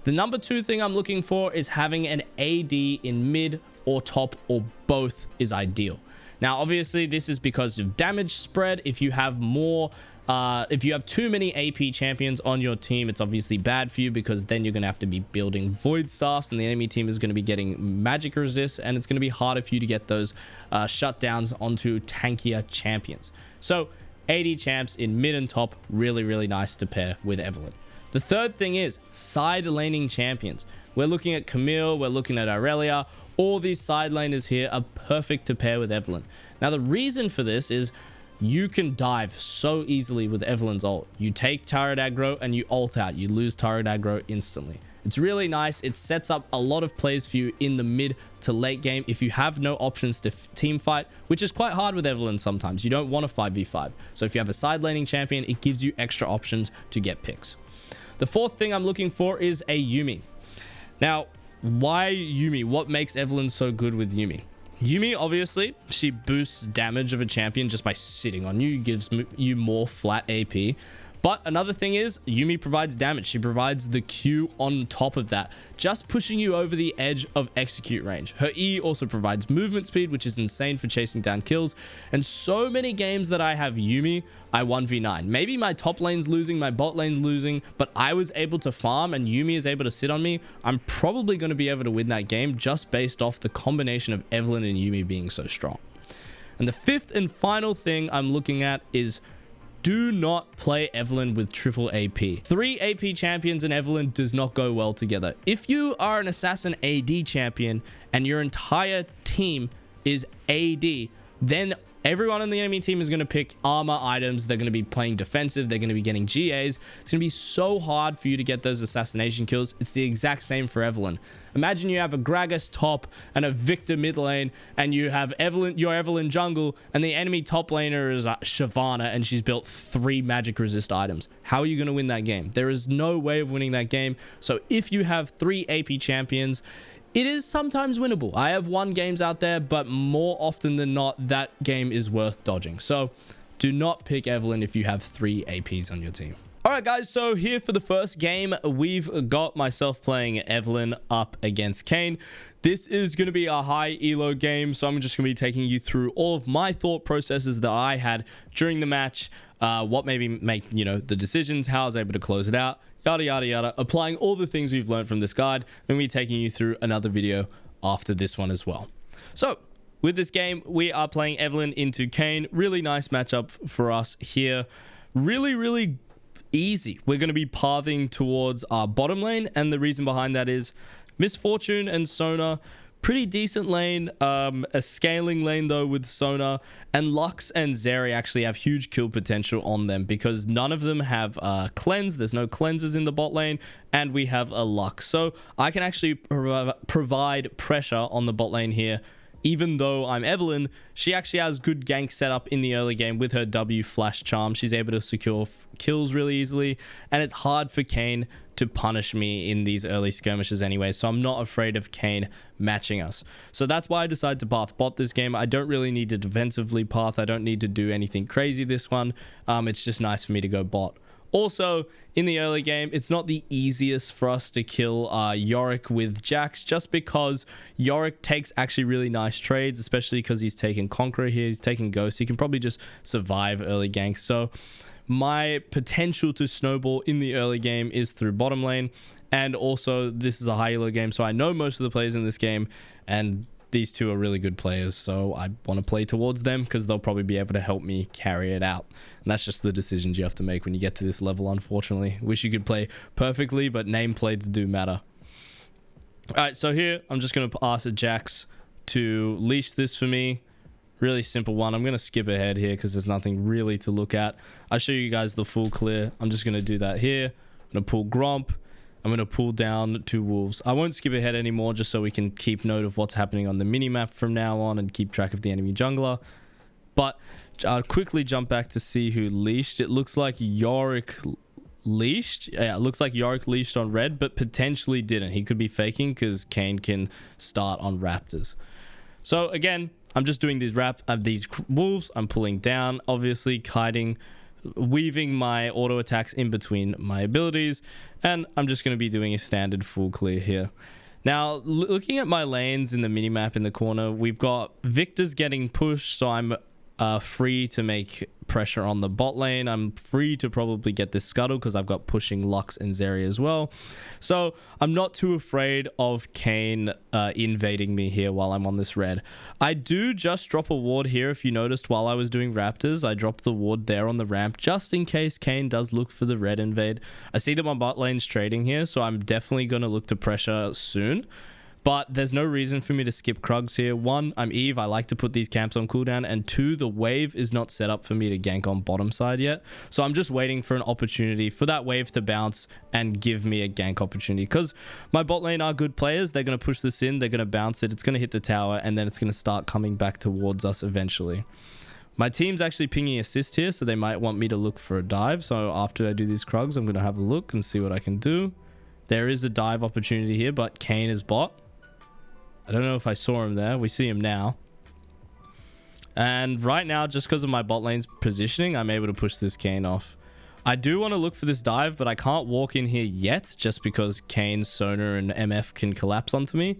The number 2 thing I'm looking for is having an AD in mid or top, or both is ideal. Now, obviously, this is because of damage spread. If you have too many AP champions on your team, it's obviously bad for you because then you're going to have to be building void staffs and the enemy team is going to be getting magic resist, and it's going to be harder for you to get those shutdowns onto tankier champions. So AD champs in mid and top, really, really nice to pair with Evelynn. The third thing is side laning champions. We're looking at Camille, we're looking at Aurelia. All these side laners here are perfect to pair with Evelynn. Now, the reason for this is you can dive so easily with Evelynn's ult. You take turret aggro and you ult out. You lose turret aggro instantly. It's really nice. It sets up a lot of plays for you in the mid to late game if you have no options to team fight, which is quite hard with Evelynn sometimes. You don't want a 5v5. So if you have a side laning champion, it gives you extra options to get picks. The fourth thing I'm looking for is a Yuumi. Now, why Yuumi? What makes Evelynn so good with Yuumi? Yuumi, obviously, she boosts damage of a champion just by sitting on you, gives you more flat AP. But another thing is, Yuumi provides damage. She provides the Q on top of that, just pushing you over the edge of execute range. Her E also provides movement speed, which is insane for chasing down kills. And so many games that I have Yuumi, I 1v9. Maybe my top lane's losing, my bot lane's losing, but I was able to farm and Yuumi is able to sit on me. I'm probably going to be able to win that game just based off the combination of Evelynn and Yuumi being so strong. And the fifth and final thing I'm looking at is, do not play Evelynn with triple AP. 3 AP champions and Evelynn does not go well together. If you are an assassin AD champion and your entire team is AD, then everyone on the enemy team is going to pick armor items. They're going to be playing defensive. They're going to be getting GAs. It's going to be so hard for you to get those assassination kills. It's the exact same for Evelynn. Imagine you have a Gragas top and a Victor mid lane, and you have your Evelynn jungle, and the enemy top laner is Shyvana, and she's built 3 magic resist items. How are you going to win that game? There is no way of winning that game. So if you have 3 AP champions, it is sometimes winnable. I have won games out there, but more often than not, that game is worth dodging. So do not pick Evelynn if you have 3 APs on your team. All right, guys, so here for the first game, we've got myself playing Evelynn up against Kayn. This is going to be a high elo game, so I'm just going to be taking you through all of my thought processes that I had during the match, what maybe make, the decisions, how I was able to close it out, yada, yada, yada, applying all the things we've learned from this guide. I'm going to be taking you through another video after this one as well. So with this game, we are playing Evelynn into Kayn. Really nice matchup for us here. Really, really easy. We're going to be pathing towards our bottom lane, and the reason behind that is Misfortune and Sona pretty decent lane, a scaling lane though with Sona, and Lux and Zeri actually have huge kill potential on them because none of them have cleanse. There's no cleanses in the bot lane, and we have a Lux. So I can actually provide pressure on the bot lane here. Even though I'm Evelynn, she actually has good gank setup in the early game with her W flash charm. She's able to secure kills really easily, and it's hard for Kayn to punish me in these early skirmishes anyway, so I'm not afraid of Kayn matching us. So that's why I decided to path bot this game. I don't really need to defensively path. I don't need to do anything crazy this one. It's just nice for me to go bot. Also, in the early game, it's not the easiest for us to kill Yorick with Jax, just because Yorick takes actually really nice trades, especially because he's taking Conqueror here, he's taking Ghost. He can probably just survive early ganks. So my potential to snowball in the early game is through bottom lane, and also this is a high elo game, so I know most of the players in this game, and these two are really good players, so I want to play towards them because they'll probably be able to help me carry it out. And that's just the decisions you have to make when you get to this level, unfortunately. Wish you could play perfectly, but nameplates do matter. Alright, so here I'm just going to ask Jax to leash this for me. Really simple one. I'm going to skip ahead here because there's nothing really to look at. I'll show you guys the full clear. I'm just going to do that here. I'm going to pull Gromp. I'm going to pull down 2 wolves. I won't skip ahead anymore just so we can keep note of what's happening on the minimap from now on and keep track of the enemy jungler. But I'll quickly jump back to see who leashed. It looks like Yorick leashed. Yeah, it looks like Yorick leashed on red, but potentially didn't. He could be faking because Kayn can start on Raptors. So again, I'm just doing these wolves. I'm pulling down, obviously kiting, weaving my auto attacks in between my abilities, and I'm just going to be doing a standard full clear here. Now, looking at my lanes in the minimap in the corner, we've got Victor's getting pushed, so I'm free to make pressure on the bot lane. I'm free to probably get this scuttle because I've got pushing Lux and Zeri as well. So I'm not too afraid of Kayn invading me here while I'm on this red. I do just drop a ward here. If you noticed while I was doing Raptors, I dropped the ward there on the ramp just in case Kayn does look for the red invade. I see that my bot lane's trading here, so I'm definitely going to look to pressure soon. But there's no reason for me to skip Krugs here. 1, I'm Eve. I like to put these camps on cooldown. And 2, the wave is not set up for me to gank on bottom side yet. So I'm just waiting for an opportunity for that wave to bounce and give me a gank opportunity. Because my bot lane are good players. They're going to push this in. They're going to bounce it. It's going to hit the tower. And then it's going to start coming back towards us eventually. My team's actually pinging assist here. So they might want me to look for a dive. So after I do these Krugs, I'm going to have a look and see what I can do. There is a dive opportunity here. But Kayn is bot. I don't know if I saw him there. We see him now. And right now, just because of my bot lane's positioning, I'm able to push this Kayn off. I do want to look for this dive, but I can't walk in here yet just because Kayn, Sona, and MF can collapse onto me.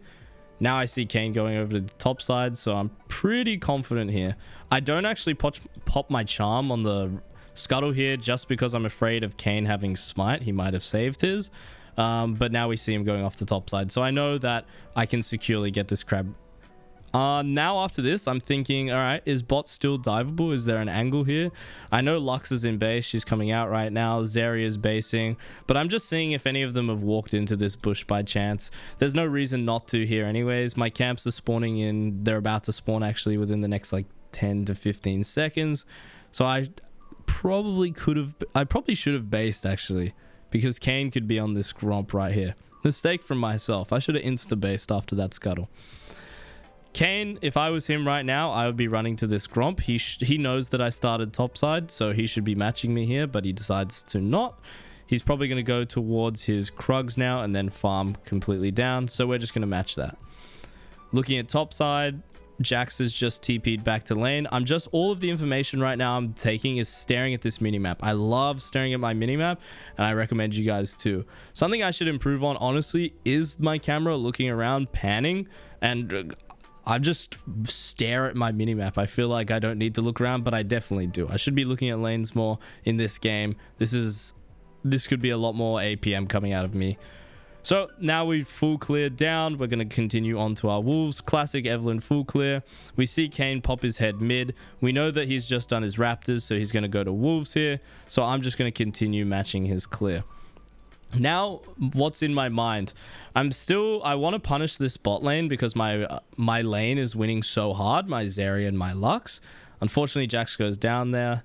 Now I see Kayn going over to the top side, so I'm pretty confident here. I don't actually pop my charm on the scuttle here just because I'm afraid of Kayn having smite. He might have saved his. But now we see him going off the top side. So I know that I can securely get this crab. Now after this, I'm thinking, all right, is bot still diveable? Is there an angle here? I know Lux is in base. She's coming out right now. Zeri is basing. But I'm just seeing if any of them have walked into this bush by chance. There's no reason not to here anyways. My camps are spawning in. They're about to spawn actually within the next like 10 to 15 seconds. So I probably should have based actually. Because Kayn could be on this Gromp right here. Mistake from myself. I should have insta-based after that scuttle. Kayn, if I was him right now, I would be running to this Gromp. He knows that I started topside, so he should be matching me here, but he decides to not. He's probably going to go towards his Krugs now and then farm completely down, so we're just going to match that. Looking at topside, Jax has just TP'd back to lane. All of the information right now I'm taking is staring at this minimap. I love staring at my minimap, and I recommend you guys too. Something I should improve on, honestly, is my camera looking around, panning, and I just stare at my minimap. I feel like I don't need to look around, but I definitely do. I should be looking at lanes more in this game. This could be a lot more APM coming out of me. So now we've full cleared down. We're going to continue on to our wolves. Classic Evelynn full clear. We see Kayn pop his head mid. We know that he's just done his raptors, so he's going to go to wolves here. So I'm just going to continue matching his clear. Now, what's in my mind? I want to punish this bot lane because my lane is winning so hard, my Zeri and my Lux. Unfortunately, Jax goes down there.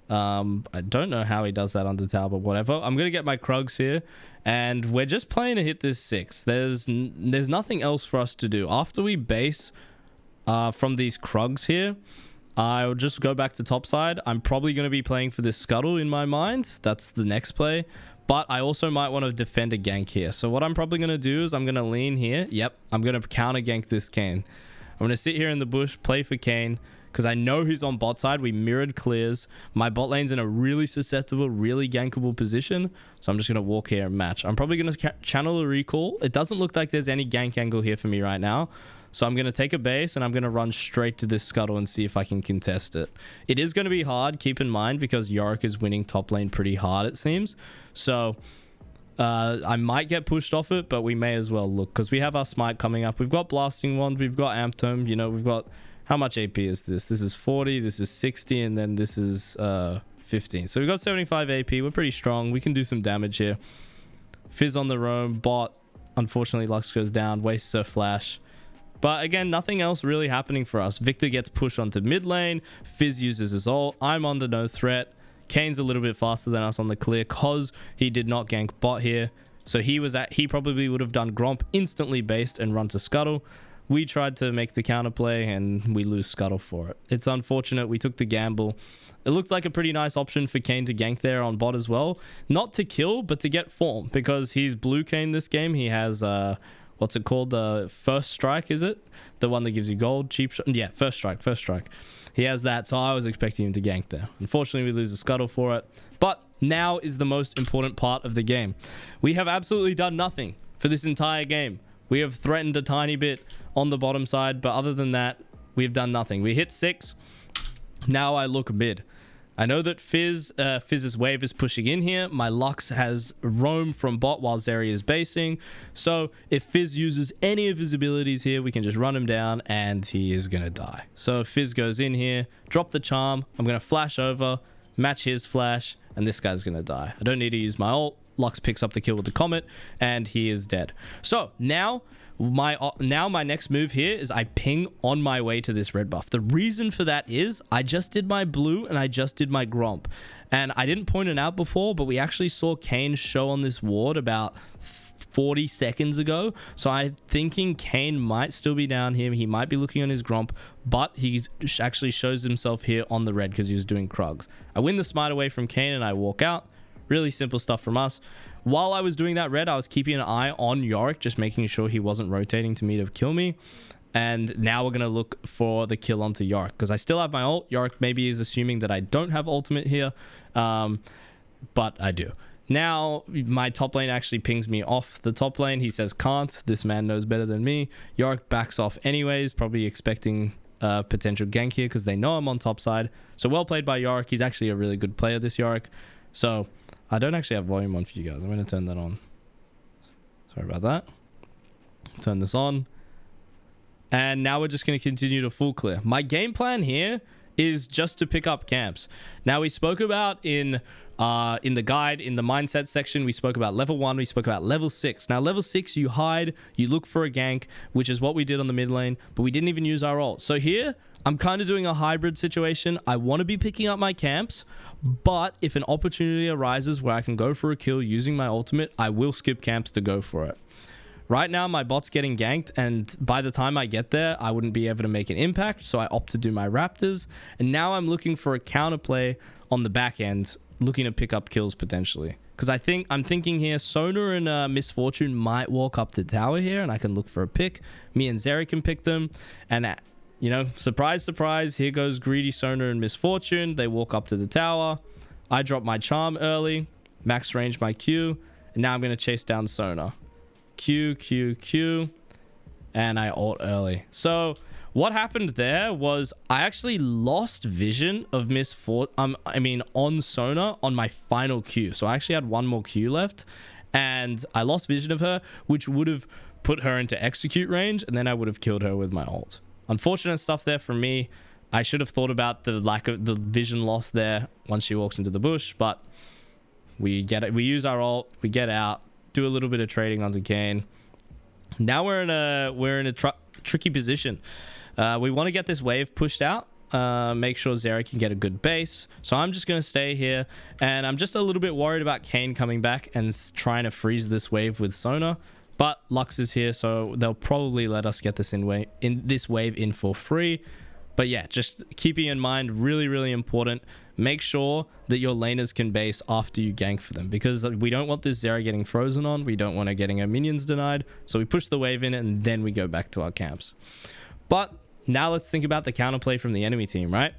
I don't know how he does that under tower, but whatever. I'm going to get my Krugs here, and we're just playing to hit this 6. There's nothing else for us to do. After we base from these Krugs here, I'll just go back to topside. I'm probably going to be playing for this Scuttle in my mind. That's the next play. But I also might want to defend a gank here. So what I'm probably going to do is I'm going to lean here. Yep, I'm going to counter gank this Kayn. I'm going to sit here in the bush, play for Kayn, because I know he's on bot side. We mirrored clears. My bot lane's in a really susceptible, really gankable position. So I'm just going to walk here and match. I'm probably going to channel a recall. It doesn't look like there's any gank angle here for me right now. So I'm going to take a base and I'm going to run straight to this Scuttle and see if I can contest it. It is going to be hard, keep in mind, because Yorick is winning top lane pretty hard, it seems. So I might get pushed off it, but we may as well look, because we have our smite coming up. We've got Blasting Wand, we've got Amp Tome, you know, we've got... How much AP is this? This is 40, this is 60, and then this is 15. So we've got 75 AP. We're pretty strong. We can do some damage here. Fizz on the roam. Bot. Unfortunately, Lux goes down. Wastes her flash. But again, nothing else really happening for us. Victor gets pushed onto mid lane. Fizz uses his ult. I'm under no threat. Kane's a little bit faster than us on the clear because he did not gank bot here. So he probably would have done Gromp instantly based and run to Scuttle. We tried to make the counterplay and we lose Scuttle for it. It's unfortunate. We took the gamble. It looked like a pretty nice option for Kayn to gank there on bot as well. Not to kill, but to get form, because he's blue Kayn this game. He has, what's it called? The first strike, is it? The one that gives you gold, cheap shot. Yeah, first strike. He has that, so I was expecting him to gank there. Unfortunately, we lose the Scuttle for it. But now is the most important part of the game. We have absolutely done nothing for this entire game. We have threatened a tiny bit on the bottom side, but other than that, we've done nothing. We hit 6. Now I look mid. I know that Fizz's wave is pushing in here. My Lux has roam from bot while Zeri is basing. So if Fizz uses any of his abilities here, we can just run him down and he is going to die. So if Fizz goes in here, drop the charm. I'm going to flash over, match his flash, and this guy's going to die. I don't need to use my ult. Lux picks up the kill with the comet and he is dead. So now my next move here is I ping on my way to this red buff. The reason for that is I just did my blue and I just did my Gromp, and I didn't point it out before, but we actually saw Kayn show on this ward about 40 seconds ago. So I'm thinking Kayn might still be down here. He might be looking on his Gromp, but he actually shows himself here on the red because he was doing Krugs. I win the smite away from Kayn and I walk out. Really simple stuff from us. While I was doing that red, I was keeping an eye on Yorick, just making sure he wasn't rotating to me to kill me. And now we're going to look for the kill onto Yorick, because I still have my ult. Yorick maybe is assuming that I don't have ultimate here, but I do. Now my top lane actually pings me off the top lane. He says can't. This man knows better than me. Yorick backs off anyways, probably expecting potential gank here because they know I'm on top side. So well played by Yorick. He's actually a really good player, this Yorick. So I don't actually have volume on for you guys. I'm going to turn that on. Sorry about that. Turn this on. And now we're just going to continue to full clear. My game plan here is just to pick up camps. Now we spoke about in the guide, in the mindset section, we spoke about level 1, we spoke about level 6. Now level 6, you hide, you look for a gank, which is what we did on the mid lane, but we didn't even use our ult. So here, I'm kind of doing a hybrid situation. I want to be picking up my camps, but if an opportunity arises where I can go for a kill using my ultimate, I will skip camps to go for it. Right now, my bot's getting ganked, and by the time I get there, I wouldn't be able to make an impact, so I opt to do my Raptors. And now I'm looking for a counterplay on the back end, looking to pick up kills potentially. Because I'm thinking here, Sona and Miss Fortune might walk up to tower here, and I can look for a pick. Me and Zeri can pick them, and you know, surprise, surprise, here goes greedy Sona and Miss Fortune. They walk up to the tower. I drop my charm early, max range my Q, and now I'm going to chase down Sona. Q, Q, Q, and I ult early. So what happened there was I actually lost vision of on Sona on my final Q. So I actually had one more Q left, and I lost vision of her, which would have put her into execute range, and then I would have killed her with my ult. Unfortunate stuff there from me. I should have thought about the lack of the vision loss there once she walks into the bush, but we get it. We use our ult, we get out, do a little bit of trading onto Kane. Now we're in a tricky position. We want to get this wave pushed out. Make sure Zeri can get a good base. So I'm just going to stay here. And I'm just a little bit worried about Kane coming back and trying to freeze this wave with Sona. But Lux is here, so they'll probably let us get this this wave in for free. But yeah, just keeping in mind, really, really important. Make sure that your laners can base after you gank for them, because we don't want this Zeri getting frozen on. We don't want her getting her minions denied. So we push the wave in and then we go back to our camps. But now let's think about the counterplay from the enemy team, right?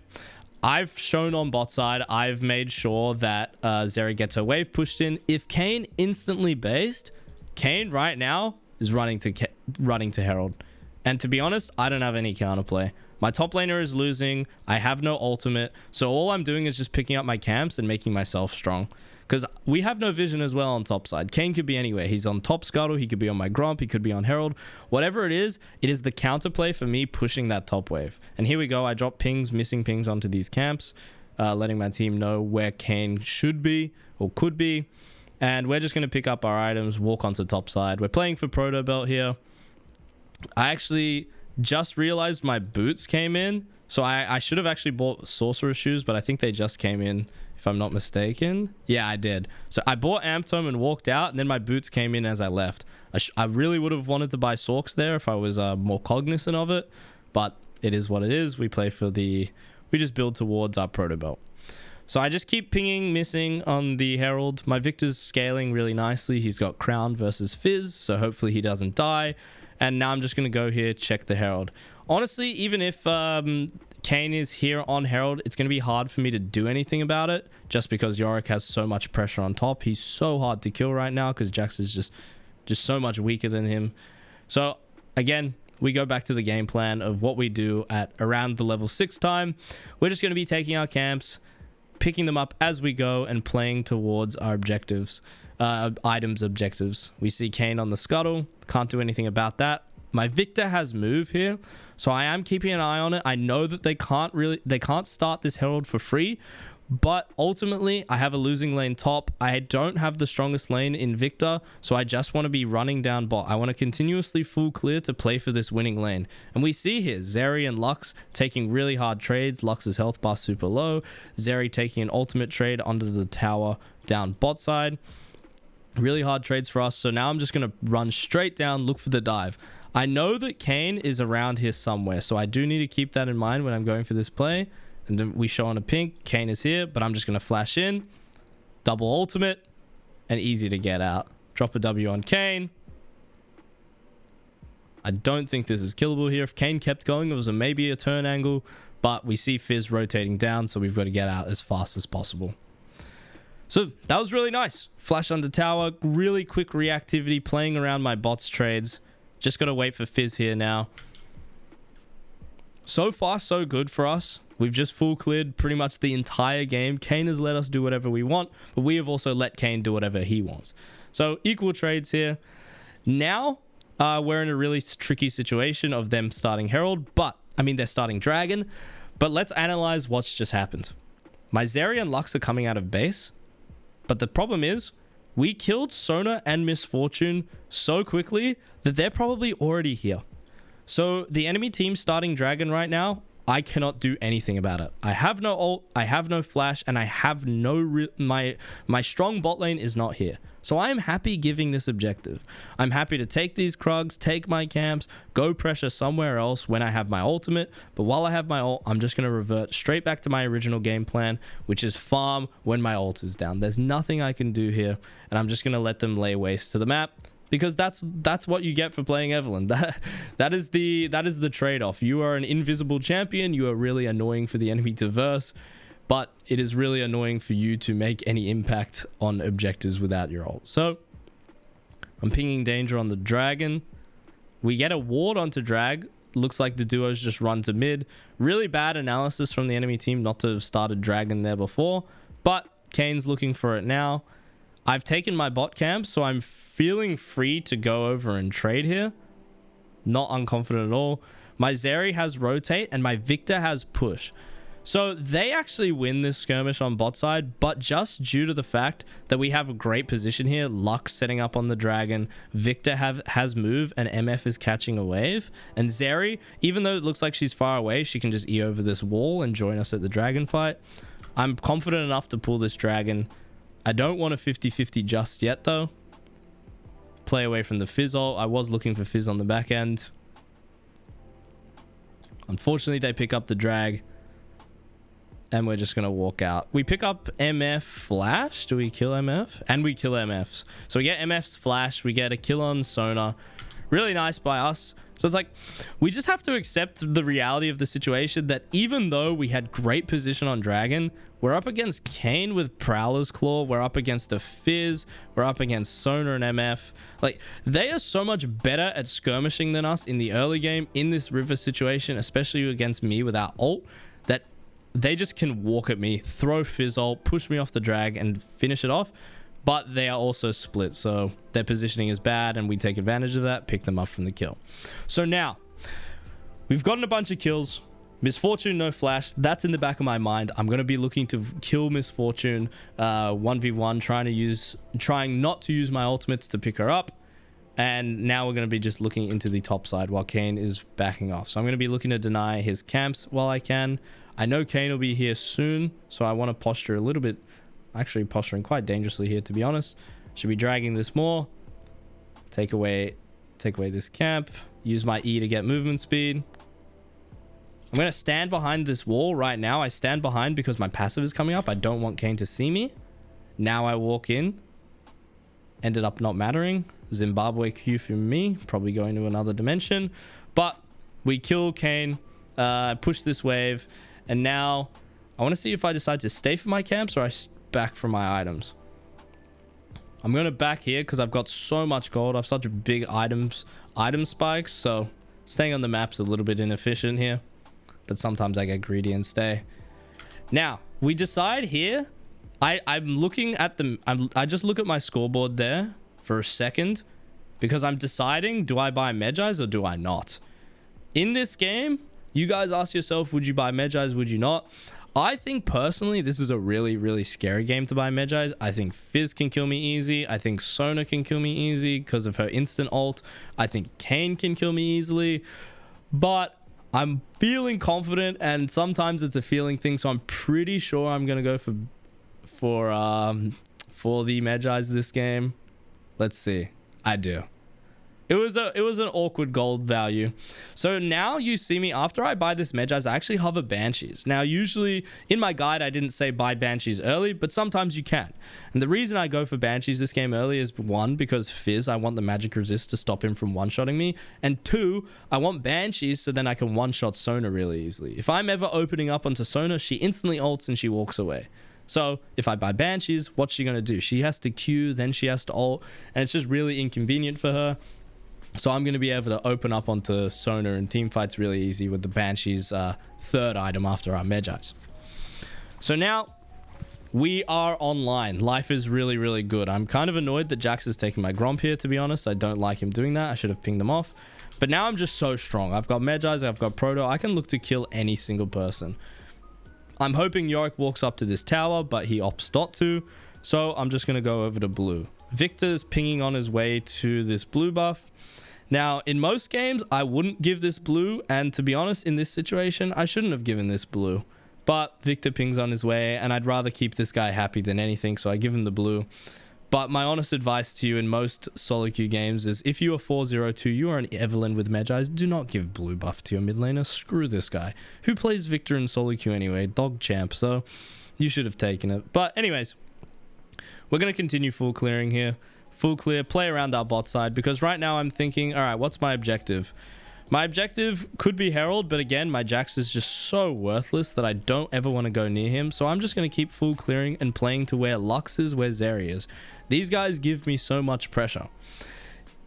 I've shown on bot side, I've made sure that Zeri gets her wave pushed in. If Kane instantly based, Kane right now is running to Herald. And to be honest, I don't have any counterplay. My top laner is losing. I have no ultimate. So all I'm doing is just picking up my camps and making myself strong. Because we have no vision as well on top side. Kane could be anywhere. He's on top scuttle. He could be on my Gromp. He could be on Herald. Whatever it is the counterplay for me pushing that top wave. And here we go. I drop pings, missing pings onto these camps, letting my team know where Kane should be or could be. And we're just going to pick up our items, walk onto top side. We're playing for Proto Belt here. I actually just realized my boots came in. So I should have actually bought Sorcerer shoes, but I think they just came in, if I'm not mistaken. Yeah, I did. So I bought Amptome and walked out, and then my boots came in as I left. I really would have wanted to buy Sorks there if I was more cognizant of it, but it is what it is. We just build towards our Proto Belt. So I just keep pinging, missing on the Herald. My Victor's scaling really nicely. He's got Crown versus Fizz, so hopefully he doesn't die. And now I'm just going to go here, check the Herald. Honestly, even if Kane is here on Herald, it's going to be hard for me to do anything about it, just because Yorick has so much pressure on top. He's so hard to kill right now because Jax is just so much weaker than him. So again, we go back to the game plan of what we do at around the level 6 time. We're just going to be taking our camps, picking them up as we go, and playing towards our objectives, items objectives. We see Kane on the scuttle. Can't do anything about that. My Victor has move here, so I am keeping an eye on it. I know that they can't start this Herald for free, but ultimately I have a losing lane top. I don't have the strongest lane in Victor, so I just want to be running down bot. I want to continuously full clear to play for this winning lane. And we see here Zeri and Lux taking really hard trades. Lux's health bar super low. Zeri taking an ultimate trade onto the tower down bot side. Really hard trades for us. So now I'm just going to run straight down, look for the dive. I know that Kane is around here somewhere, so I do need to keep that in mind when I'm going for this play. And then we show on a pink, Kane is here, but I'm just going to flash in, double ultimate, and easy to get out. Drop a W on Kane. I don't think this is killable here. If Kane kept going, it was maybe a turn angle, but we see Fizz rotating down, so we've got to get out as fast as possible. So that was really nice. Flash under tower, really quick reactivity, playing around my bots trades. Just got to wait for Fizz here now. So far, so good for us. We've just full cleared pretty much the entire game. Kane has let us do whatever we want, but we have also let Kane do whatever he wants. So equal trades here. Now, we're in a really tricky situation of them starting Herald, they're starting Dragon. But let's analyze what's just happened. My Zeri and Lux are coming out of base, but the problem is, we killed Sona and Misfortune so quickly that they're probably already here. So the enemy team starting Dragon right now, I cannot do anything about it. I have no ult, I have no flash, and I have no... My strong bot lane is not here. So I am happy giving this objective. I'm happy to take these Krugs, take my camps, go pressure somewhere else when I have my ultimate. But while I have my ult, I'm just going to revert straight back to my original game plan, which is farm when my ult is down. There's nothing I can do here, and I'm just going to let them lay waste to the map. Because that's what you get for playing Evelynn. That is the trade-off. You are an invisible champion. You are really annoying for the enemy to verse, but it is really annoying for you to make any impact on objectives without your ult. So I'm pinging danger on the Dragon. We get a ward onto Drag. Looks like the duos just run to mid. Really bad analysis from the enemy team not to have started Dragon there before, but Kane's looking for it now. I've taken my bot camp, so I'm feeling free to go over and trade here. Not unconfident at all. My Zeri has rotate and my Victor has push. So they actually win this skirmish on bot side, but just due to the fact that we have a great position here, Lux setting up on the dragon, Victor has move, and MF is catching a wave. And Zeri, even though it looks like she's far away, she can just E over this wall and join us at the dragon fight. I'm confident enough to pull this dragon. I don't want a 50-50 just yet, though. Play away from the Fizz ult. I was looking for Fizz on the back end. Unfortunately, they pick up the drag. And we're just going to walk out. We pick up MF Flash. Do we kill MF? And we kill MFs. So we get MF's Flash. We get a kill on Sona. Really nice by us. So it's like, we just have to accept the reality of the situation that even though we had great position on Dragon, we're up against Kayn with Prowler's Claw. We're up against a Fizz. We're up against Sona and MF. Like, they are so much better at skirmishing than us in the early game in this river situation, especially against me without ult, that they just can walk at me, throw Fizz ult, push me off the drag, and finish it off. But they are also split, so their positioning is bad, and we take advantage of that, pick them up from the kill. So now, we've gotten a bunch of kills. Misfortune, no flash. That's in the back of my mind. I'm going to be looking to kill Misfortune 1v1, trying not to use my ultimates to pick her up. And now we're going to be just looking into the top side while Kayn is backing off. So I'm going to be looking to deny his camps while I can. I know Kayn will be here soon, so I want to posture a little bit. Actually posturing quite dangerously here, to be honest. Should be dragging this more. Take away this camp. Use my E to get movement speed. I'm going to stand behind this wall right now. I stand behind because my passive is coming up. I don't want Kayn to see me. Now I walk in. Ended up not mattering. Zimbabwe Q for me. Probably going to another dimension. But we kill Kayn. Push this wave. And now I want to see if I decide to stay for my camps or I back for my items. I'm going to back here because I've got so much gold. I have such big item spikes. So staying on the map's a little bit inefficient here. But sometimes I get greedy and stay. Now, we decide here. I'm looking at I just look at my scoreboard there for a second. Because I'm deciding, do I buy Medjais or do I not? In this game, you guys ask yourself, would you buy Medjais, would you not? I think personally, this is a really, really scary game to buy Medjais. I think Fizz can kill me easy. I think Sona can kill me easy because of her instant ult. I think Kayn can kill me easily. But I'm feeling confident, and sometimes it's a feeling thing. So I'm pretty sure I'm going to go for the Medjais this game. Let's see. I do. It was an awkward gold value. So now you see me, after I buy this Medjais, I actually hover Banshees. Now, usually in my guide, I didn't say buy Banshees early, but sometimes you can. And the reason I go for Banshees this game early is, one, because Fizz, I want the magic resist to stop him from one-shotting me. And two, I want Banshees so then I can one-shot Sona really easily. If I'm ever opening up onto Sona, she instantly ults and she walks away. So if I buy Banshees, what's she going to do? She has to Q, then she has to ult, and it's just really inconvenient for her. So I'm going to be able to open up onto Sona and team fights really easy with the Banshee's third item after our Medjais. So now we are online. Life is really, really good. I'm kind of annoyed that Jax is taking my Gromp here, to be honest. I don't like him doing that. I should have pinged him off. But now I'm just so strong. I've got Medjais, I've got Proto. I can look to kill any single person. I'm hoping Yorick walks up to this tower, but he opts not to. So I'm just going to go over to blue. Victor's pinging on his way to this blue buff. Now, in most games, I wouldn't give this blue, and to be honest, in this situation, I shouldn't have given this blue. But Victor pings on his way, and I'd rather keep this guy happy than anything, so I give him the blue. But my honest advice to you in most solo queue games is, if you are 4-0-2, you are an Evelynn with Medjais, do not give blue buff to your mid laner. Screw this guy. Who plays Victor in solo queue anyway? Dog champ, so you should have taken it. But anyways, we're going to continue full clearing here. Full clear, play around our bot side, because right now I'm thinking, all right, what's my objective? My objective could be Herald, but again, my Jax is just so worthless that I don't ever want to go near him. So I'm just going to keep full clearing and playing to where Lux is, where Zeri is. These guys give me so much pressure.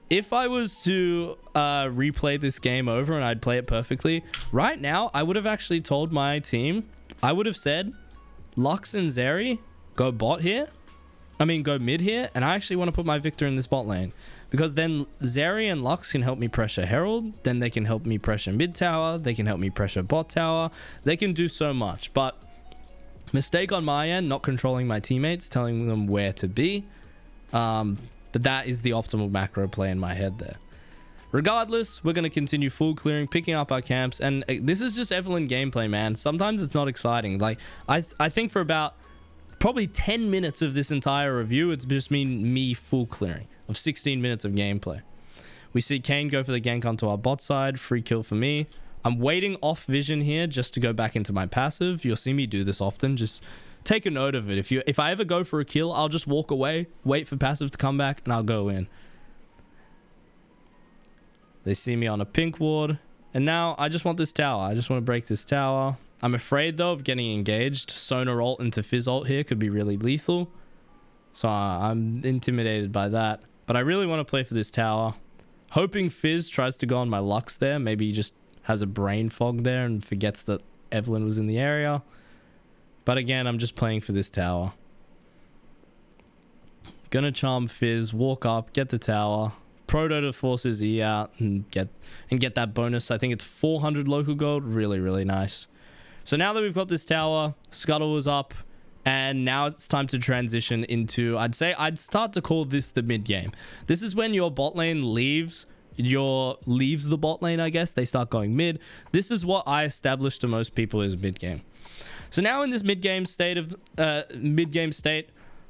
If I was to replay this game over and I'd play it perfectly, right now, I would have actually told my team, I would have said, Lux and Zeri, go bot here. Go mid here, and I actually want to put my Victor in this bot lane. because then Zeri and Lux can help me pressure Herald, then they can help me pressure mid tower, they can help me pressure bot tower, they can do so much. But mistake on my end, not controlling my teammates, telling them where to be. But that is the optimal macro play in my head there. Regardless, we're going to continue full clearing, picking up our camps, and this is just Evelynn gameplay, man. Sometimes it's not exciting. Like, I think for about probably 10 minutes of this entire review, it's just me full clearing of 16 minutes of gameplay. We see Kane go for the gank onto our bot side, free kill for me. I'm waiting off vision here just to go back into my passive. You'll see me do this often. Just take a note of it. If I ever go for a kill, I'll just walk away, wait for passive to come back, and I'll go in. They see me on a pink ward, and now I just want this tower. I just want to break this tower. I'm afraid, though, of getting engaged. Sonar ult into Fizz ult here could be really lethal, so I'm intimidated by that. But I really want to play for this tower, hoping Fizz tries to go on my Lux there. Maybe he just has a brain fog there and forgets that Evelynn was in the area. But again, I'm just playing for this tower. Gonna charm Fizz, walk up, get the tower. Proto to force his E out and get that bonus. I think it's 400 local gold. Really, really nice. So now that we've got this tower, Scuttle is up, and now it's time to transition into, I'd start to call this the mid game. This is when your bot lane leaves the bot lane, I guess. They start going mid. This is what I established to most people is mid game. So now in this mid game state,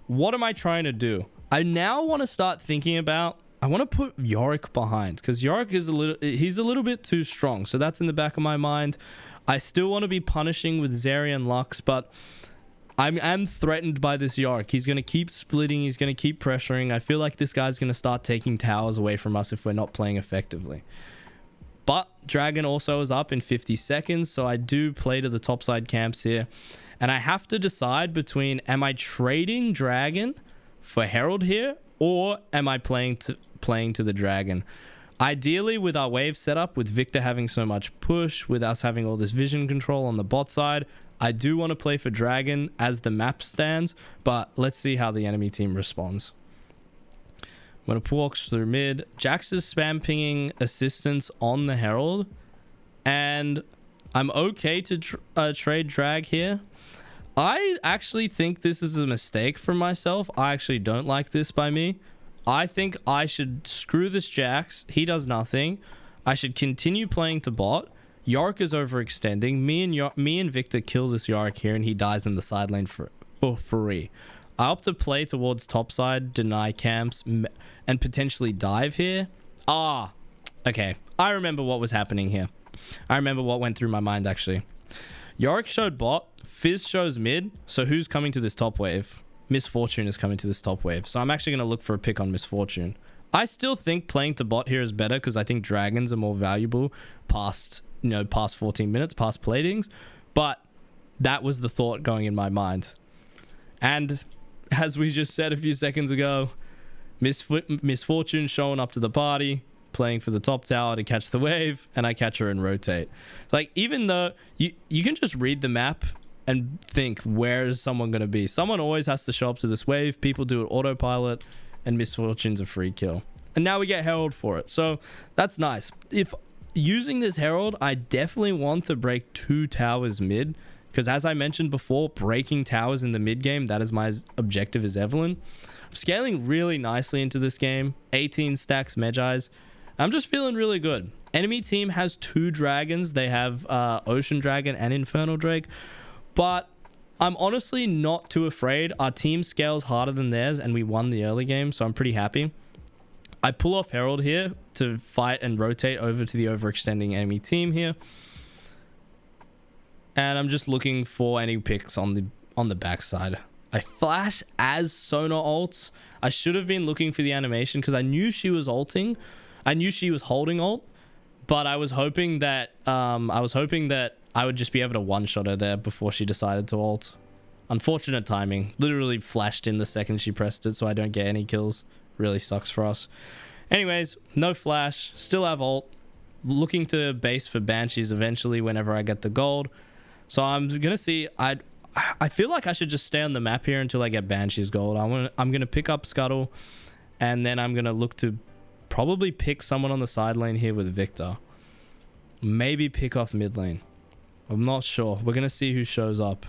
what am I trying to do? I now want to start thinking about, I want to put Yorick behind, because Yorick is he's a little bit too strong. So that's in the back of my mind. I still want to be punishing with Zeri and Lux, but I am threatened by this Yorick. He's going to keep splitting. He's going to keep pressuring. I feel like this guy's going to start taking towers away from us if we're not playing effectively. But Dragon also is up in 50 seconds, so I do play to the topside camps here. And I have to decide between, am I trading Dragon for Herald here, or am I playing to the Dragon? Ideally, with our wave setup, with Victor having so much push, with us having all this vision control on the bot side, I do want to play for Dragon as the map stands, but let's see how the enemy team responds. I'm going to walk through mid. Jax is spam pinging assistance on the Herald, and I'm okay to trade drag here. I actually think this is a mistake from myself. I actually don't like this by me. I think I should screw this Jax. He does nothing. I should continue playing to bot. Yorick is overextending. Me and Victor kill this Yorick here, and he dies in the side lane for free. I opt to play towards topside, deny camps, and potentially dive here. Okay. I remember what was happening here. I remember what went through my mind, actually. Yorick showed bot. Fizz shows mid. So who's coming to this top wave? Misfortune is coming to this top wave. So I'm actually going to look for a pick on Misfortune. I still think playing to bot here is better because I think dragons are more valuable past 14 minutes, past platings. But that was the thought going in my mind. And as we just said a few seconds ago, Misfortune showing up to the party, playing for the top tower to catch the wave, and I catch her and rotate. Like, even though you can just read the map and think, where is someone going to be? Someone always has to show up to this wave. People do it autopilot, and Misfortune's a free kill. And now we get Herald for it. So that's nice. If using this Herald, I definitely want to break 2 towers mid, because as I mentioned before, breaking towers in the mid game, that is my objective as Evelynn. I'm scaling really nicely into this game. 18 stacks Medjais. I'm just feeling really good. Enemy team has 2 dragons. They have Ocean Dragon and Infernal Drake. But I'm honestly not too afraid. Our team scales harder than theirs, and we won the early game, so I'm pretty happy. I pull off Herald here to fight and rotate over to the overextending enemy team here. And I'm just looking for any picks on the backside. I flash as Sonar ults. I should have been looking for the animation because I knew she was ulting. I knew she was holding ult, but I was hoping that I would just be able to one-shot her there before she decided to ult. Unfortunate timing. Literally flashed in the second she pressed it, so I don't get any kills. Really sucks for us. Anyways, no flash. Still have ult. Looking to base for Banshees eventually whenever I get the gold. So I'm going to see... I feel like I should just stay on the map here until I get Banshees gold. I'm going to pick up Scuttle, and then I'm going to look to probably pick someone on the side lane here with Victor. Maybe pick off mid lane. I'm not sure. We're going to see who shows up.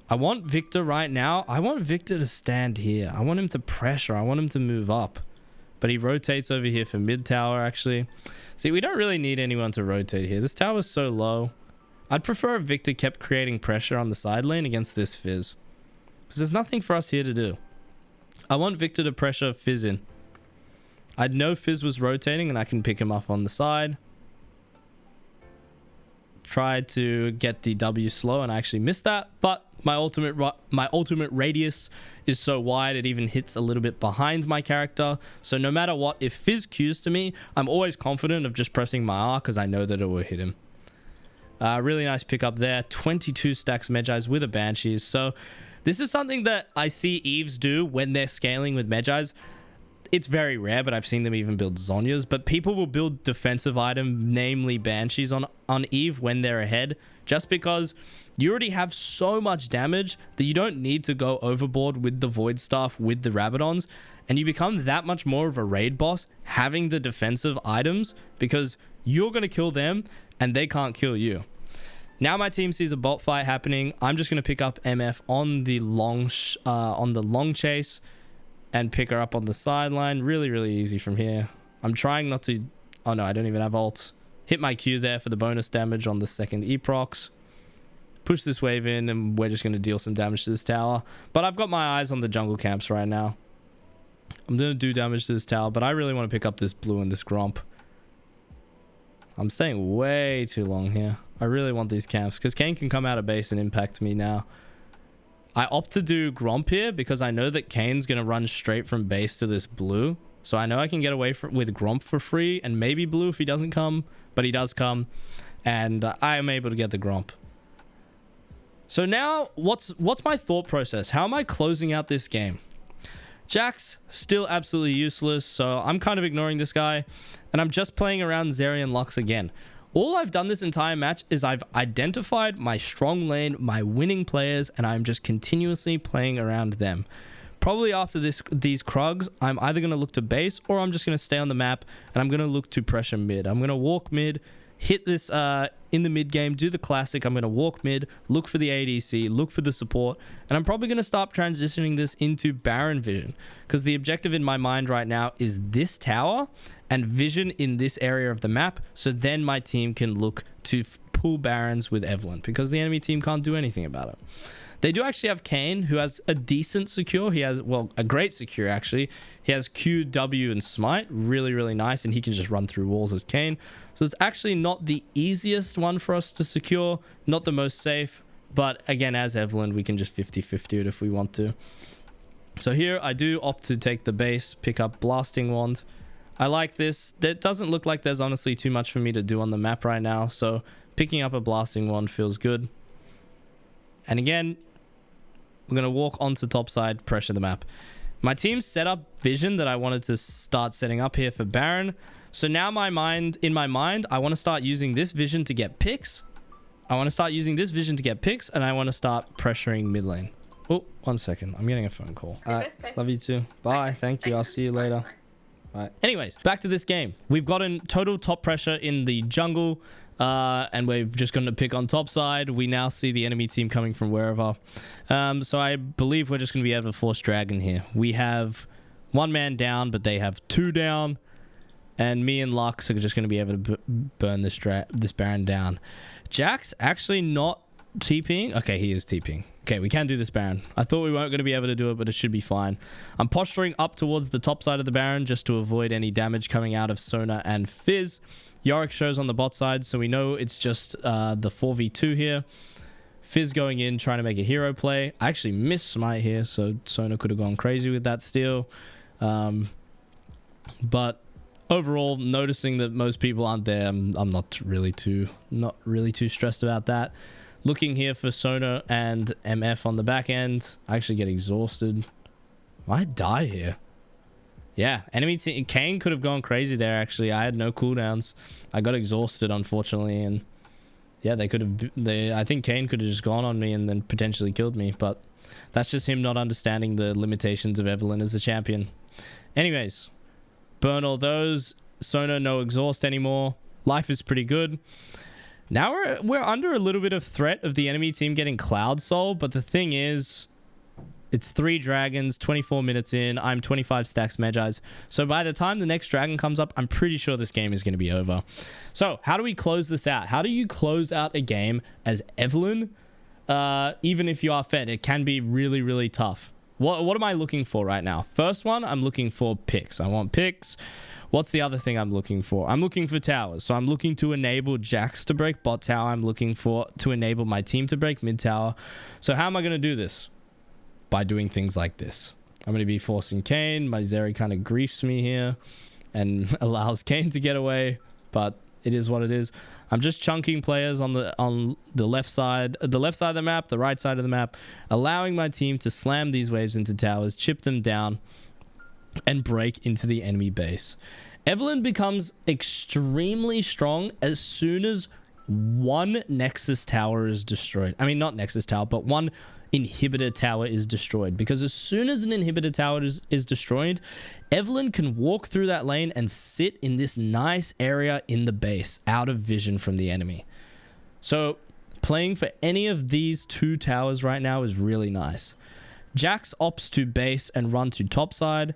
I want Victor right now. I want Victor to stand here. I want him to pressure. I want him to move up. But he rotates over here for mid tower, actually. See, we don't really need anyone to rotate here. This tower is so low. I'd prefer if Victor kept creating pressure on the side lane against this Fizz. Because there's nothing for us here to do. I want Victor to pressure Fizz in. I'd know Fizz was rotating and I can pick him up on the side. Tried to get the W slow and I actually missed that, but my ultimate radius is so wide it even hits a little bit behind my character. So no matter what, if Fizz Qs to me, I'm always confident of just pressing my R because I know that it will hit him. Really nice pickup there. 22 stacks Medjais with a Banshees. So this is something that I see Eves do when they're scaling with Medjais. It's very rare, but I've seen them even build Zhonya's. But people will build defensive item, namely Banshees on Eve when they're ahead, just because you already have so much damage that you don't need to go overboard with the Void Staff, with the Rabadons, and you become that much more of a raid boss having the defensive items because you're going to kill them and they can't kill you. Now my team sees a bot fight happening. I'm just going to pick up MF on the long chase and pick her up on the sideline. Really, really easy from here. I'm trying not to... Oh, no, I don't even have ult. Hit my Q there for the bonus damage on the second Eprox. Push this wave in, and we're just going to deal some damage to this tower. But I've got my eyes on the jungle camps right now. I'm going to do damage to this tower, but I really want to pick up this blue and this Gromp. I'm staying way too long here. I really want these camps, because Kayn can come out of base and impact me now. I opt to do Gromp here because I know that Kayn's going to run straight from base to this blue. So I know I can get away with Gromp for free and maybe blue if he doesn't come. But he does come. And I am able to get the Gromp. So now, what's my thought process? How am I closing out this game? Jack's still absolutely useless. So I'm kind of ignoring this guy. And I'm just playing around Zeri and Lux again. All I've done this entire match is I've identified my strong lane, my winning players, and I'm just continuously playing around them. Probably after these Krugs, I'm either going to look to base or I'm just going to stay on the map and I'm going to look to pressure mid. I'm going to walk mid, hit this in the mid game, do the classic. I'm going to walk mid, look for the ADC, look for the support, and I'm probably going to start transitioning this into Baron vision because the objective in my mind right now is this tower and vision in this area of the map, so then my team can look to pull Barons with Evelynn because the enemy team can't do anything about it. They do actually have Kayn, who has a decent secure. He has, well, a great secure, actually. He has Q, W, and Smite. Really, really nice, and he can just run through walls as Kayn. So it's actually not the easiest one for us to secure, not the most safe, but again, as Evelynn, we can just 50-50 it if we want to. So here, I do opt to take the base, pick up Blasting Wand. I like this. It doesn't look like there's honestly too much for me to do on the map right now, so picking up a Blasting Wand feels good. And again, we're going to walk onto top side, pressure the map. My team set up vision that I wanted to start setting up here for Baron. So now in my mind, I want to start using this vision to get picks. And I want to start pressuring mid lane. Oh, 1 second. I'm getting a phone call. All right. Love you too. Bye. Thank you. I'll see you later. Right. Anyways, back to this game. We've gotten total top pressure in the jungle, and we're just going to pick on top side. We now see the enemy team coming from wherever. So I believe we're just going to be able to force Dragon here. We have 1 man down, but they have 2 down. And me and Lux are just going to be able to burn this Baron down. Jack's actually not TPing. Okay, he is TPing. Okay, we can do this Baron. I thought we weren't going to be able to do it, but it should be fine. I'm posturing up towards the top side of the Baron just to avoid any damage coming out of Sona and Fizz. Yorick shows on the bot side, so we know it's just the 4v2 here. Fizz going in, trying to make a hero play. I actually missed Smite here, so Sona could have gone crazy with that steal. But overall, noticing that most people aren't there, I'm not really too stressed about that. Looking here for Sona and MF on the back end. I actually get exhausted. I die here. Yeah, enemy team Kayn could have gone crazy there. Actually, I had no cooldowns. I got exhausted, unfortunately, and yeah, they could have. I think Kayn could have just gone on me and then potentially killed me. But that's just him not understanding the limitations of Evelynn as a champion. Anyways, Burn all those. Sonar, no exhaust anymore. Life is pretty good. Now we're under a little bit of threat of the enemy team getting Cloud Soul, but the thing is, it's 3 dragons, 24 minutes in. I'm 25 stacks Magi's. So by the time the next dragon comes up, I'm pretty sure this game is going to be over. So how do we close this out? How do you close out a game as Evelynn? Even if you are fed, it can be really, really tough. What am I looking for right now? First one, I'm looking for picks. I want picks. What's the other thing I'm looking for? I'm looking for towers. So I'm looking to enable Jax to break bot tower. I'm looking to enable my team to break mid tower. So how am I going to do this? By doing things like this. I'm going to be forcing Kayn. My Zeri kind of griefs me here and allows Kayn to get away, but it is what it is. I'm just chunking players on the left side of the map, the right side of the map, allowing my team to slam these waves into towers, chip them down, and break into the enemy base. Evelynn becomes extremely strong as soon as one Nexus tower is destroyed. I mean, not Nexus tower, but one inhibitor tower is destroyed, because as soon as an inhibitor tower is destroyed, Evelynn can walk through that lane and sit in this nice area in the base, out of vision from the enemy. So playing for any of these 2 towers right now is really nice. Jax opts to base and run to top side.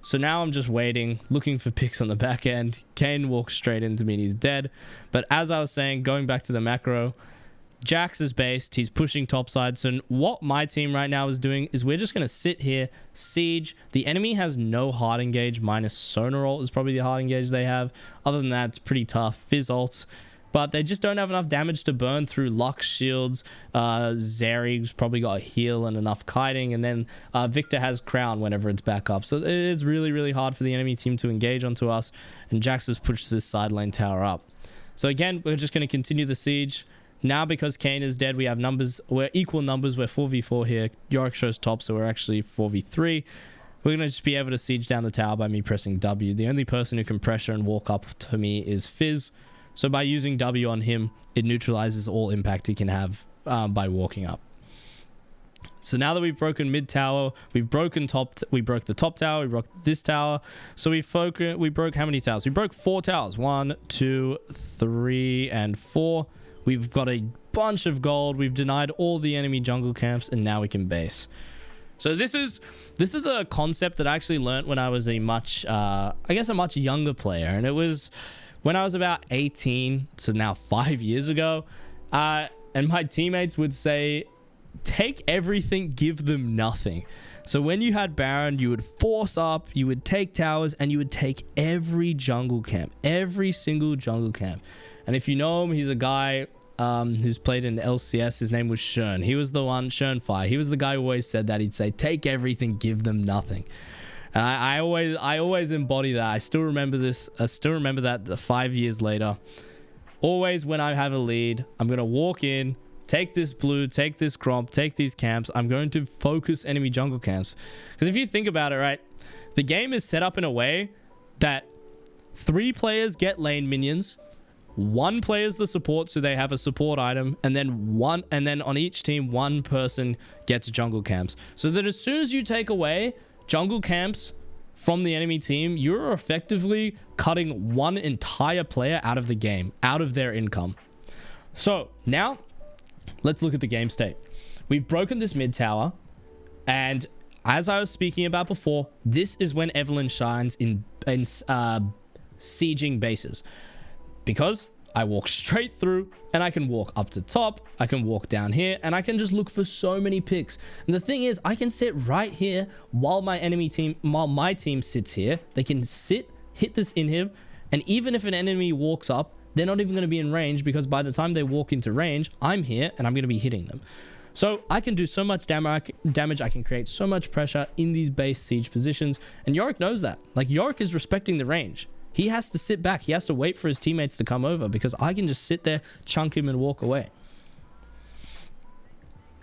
So now I'm just waiting, looking for picks on the back end. Kayn walks straight into me and he's dead. But as I was saying, going back to the macro, Jax is based. He's pushing topside. So what my team right now is doing is we're just going to sit here, siege. The enemy has no hard engage, minus Sonar ult is probably the hard engage they have. Other than that, it's pretty tough. Fizz ults. But they just don't have enough damage to burn through Lux shields. Zeri's probably got a heal and enough kiting. And then Victor has crown whenever it's back up. So it's really, really hard for the enemy team to engage onto us. And Jax has pushed this side lane tower up. So again, we're just going to continue the siege. Now, because Kayn is dead, we have numbers. We're equal numbers. We're 4v4 here. Yorick shows top, so we're actually 4v3. We're going to just be able to siege down the tower by me pressing W. The only person who can pressure and walk up to me is Fizz. So by using W on him, it neutralizes all impact he can have by walking up. So now that we've broken mid tower, we've broken top. We broke the top tower. We broke this tower. So we broke how many towers? We broke 4 towers. 1, 2, 3, and 4. We've got a bunch of gold. We've denied all the enemy jungle camps, and now we can base. So this is a concept that I actually learned when I was a much younger player, and it was when I was about 18, so now 5 years ago. And my teammates would say, take everything, give them nothing. So when you had Baron, you would force up, you would take towers, and you would take every jungle camp, every single jungle camp. And if you know him, he's a guy who's played in LCS. His name was Shern. He was the one, Shernfire. He was the guy who always said that. He'd say, take everything, give them nothing. And I always embody that. I still remember this. I still remember that 5 years later. Always when I have a lead, I'm going to walk in, take this blue, take this crop, take these camps. I'm going to focus enemy jungle camps. Because if you think about it, right, the game is set up in a way that 3 players get lane minions, 1 player is the support, so they have a support item, and then on each team, 1 person gets jungle camps. So that as soon as you take away jungle camps from the enemy team, you're effectively cutting 1 entire player out of the game, out of their income. So now let's look at the game state. We've broken this mid tower, and as I was speaking about before, this is when Evelynn shines in sieging bases, because I walk straight through and I can walk up to top, I can walk down here, and I can just look for so many picks. And the thing is, I can sit right here while my team sits here. They can sit, hit this inhib, and even if an enemy walks up, they're not even going to be in range, because by the time they walk into range, I'm here and I'm going to be hitting them. So I can do so much damage, I can create so much pressure in these base siege positions, and Yorick knows that. Like, Yorick is respecting the range. He has to sit back. He has to wait for his teammates to come over, because I can just sit there, chunk him, and walk away.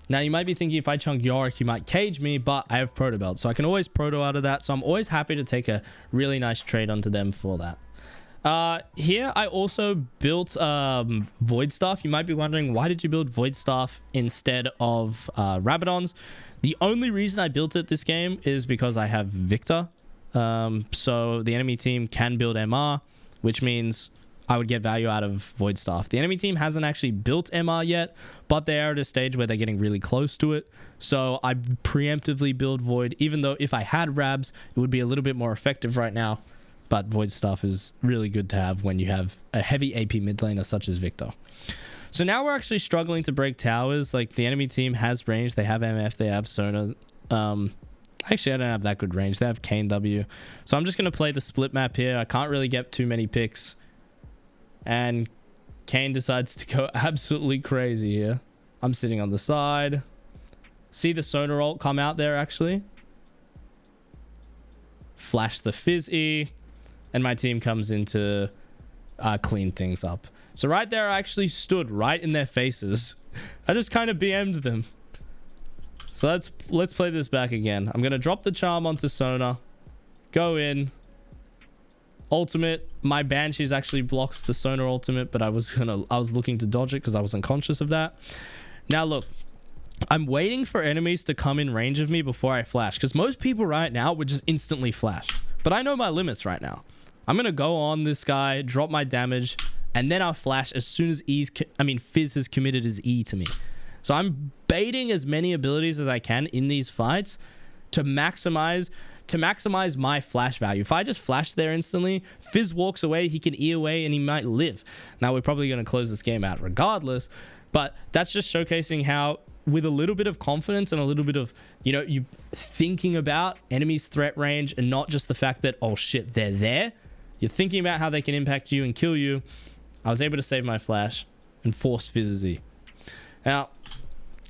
Now, you might be thinking, if I chunk Yorick, he might cage me, but I have proto belt, so I can always proto out of that. So I'm always happy to take a really nice trade onto them for that. Here, I also built Void Staff. You might be wondering, why did you build Void Staff instead of Rabadons? The only reason I built it this game is because I have Victor. So the enemy team can build MR, which means I would get value out of Void Staff. The enemy team hasn't actually built MR yet, but they are at a stage where they're getting really close to it. So I preemptively build Void, even though if I had Rabs, it would be a little bit more effective right now. But Void Staff is really good to have when you have a heavy AP mid laner such as Victor. So now we're actually struggling to break towers. Like, the enemy team has range. They have MF, they have Sona. Actually, I don't have that good range. They have Kane W. So I'm just going to play the split map here. I can't really get too many picks. And Kane decides to go absolutely crazy here. I'm sitting on the side. See the Sona ult come out there, actually. Flash the Fizz E. And my team comes in to clean things up. So right there, I actually stood right in their faces. I just kind of BM'd them. So let's play this back again. I'm going to drop the charm onto Sona. Go in. Ultimate. My Banshees actually blocks the Sona ultimate, but I was looking to dodge it because I wasn't conscious of that. Now look, I'm waiting for enemies to come in range of me before I flash, because most people right now would just instantly flash. But I know my limits right now. I'm going to go on this guy, drop my damage, and then I'll flash as soon as Fizz has committed his E to me. So I'm baiting as many abilities as I can in these fights to maximize my flash value. If I just flash there instantly, Fizz walks away, he can E away, and he might live. Now, we're probably going to close this game out regardless, but that's just showcasing how, with a little bit of confidence and a little bit of, you thinking about enemies' threat range and not just the fact that, oh shit, they're there. You're thinking about how they can impact you and kill you. I was able to save my flash and force Fizz's E. Now,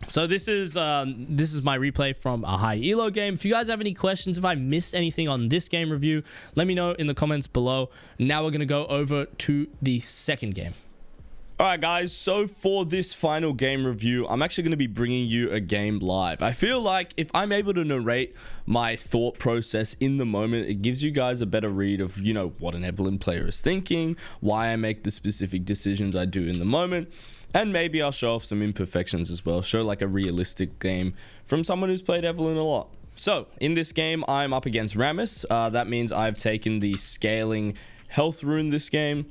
so this is my replay from a high elo game. If you guys have any questions, if I missed anything on this game review, let me know in the comments below. Now we're going to go over to the second game. Alright guys, so for this final game review, I'm actually going to be bringing you a game live. I feel like if I'm able to narrate my thought process in the moment, it gives you guys a better read of, what an Evelynn player is thinking, why I make the specific decisions I do in the moment, and maybe I'll show off some imperfections as well, show like a realistic game from someone who's played Evelynn a lot. So, in this game, I'm up against Rammus. That means I've taken the scaling health rune this game.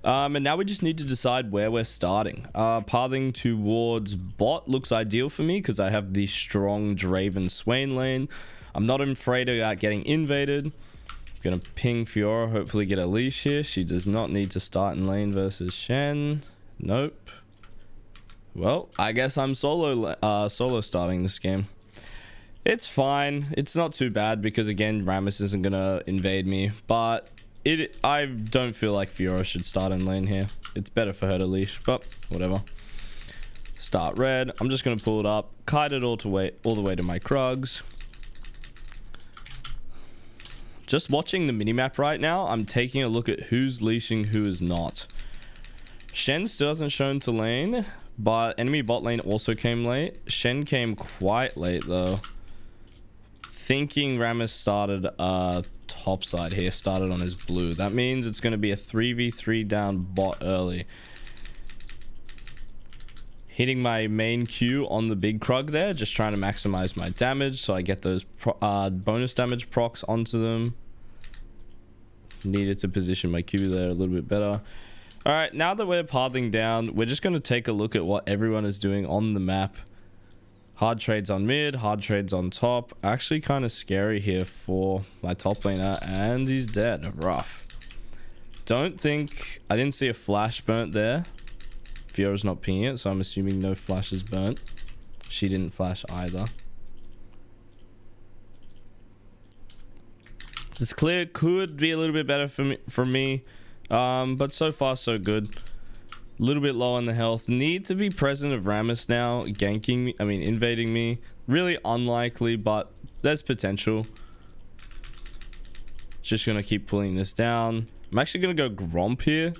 And now we just need to decide where we're starting. Pathing towards bot looks ideal for me because I have the strong Draven Swain lane. I'm not afraid of getting invaded. I'm going to ping Fiora, hopefully get a leash here. She does not need to start in lane versus Shen. Nope. Well, I guess I'm solo starting this game. It's fine. It's not too bad because, again, Rammus isn't going to invade me. But I don't feel like Fiora should start in lane here. It's better for her to leash, but whatever. Start red. I'm just going to pull it up. Kite it all the way to my Krugs. Just watching the minimap right now, I'm taking a look at who's leashing, who is not. Shen still hasn't shown to lane, but enemy bot lane also came late. Shen came quite late though. Thinking Rammus started top side here, started on his blue. That means it's going to be a 3v3 down bot early. Hitting my main Q on the big Krug there, just trying to maximize my damage so I get those bonus damage procs onto them. Needed to position my Q there a little bit better. Alright, now that we're pathing down, we're just going to take a look at what everyone is doing on the map. Hard trades on mid, hard trades on top. Actually kind of scary here for my top laner, and he's dead. Rough. I didn't see a flash burnt there. Fiora's not pinging it, so I'm assuming no flash is burnt. She didn't flash either. This clear could be a little bit better for me, but so far so good. A little bit low on the health. Need to be present of Rammus now, ganking me, invading me. Really unlikely, but there's potential. Just gonna keep pulling this down. I'm actually gonna go Gromp here.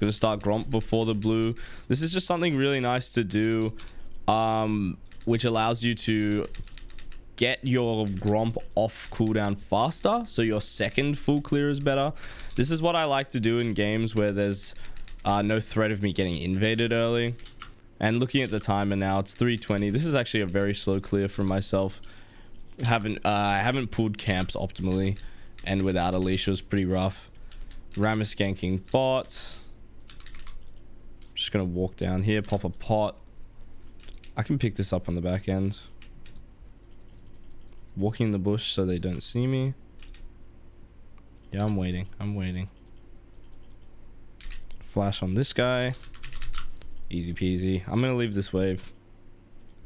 Gonna start Gromp before the blue. This is just something really nice to do, which allows you to get your Gromp off cooldown faster, so your second full clear is better. This is what I like to do in games where there's no threat of me getting invaded early. And looking at the timer now, it's 3:20. This is actually a very slow clear for myself. I haven't pulled camps optimally, end without a leash was pretty rough. Rammus ganking bot. Just gonna walk down here, pop a pot. I can pick this up on the back end. Walking in the bush so they don't see me. Yeah, I'm waiting. I'm waiting. Flash on this guy. Easy peasy. I'm gonna leave this wave.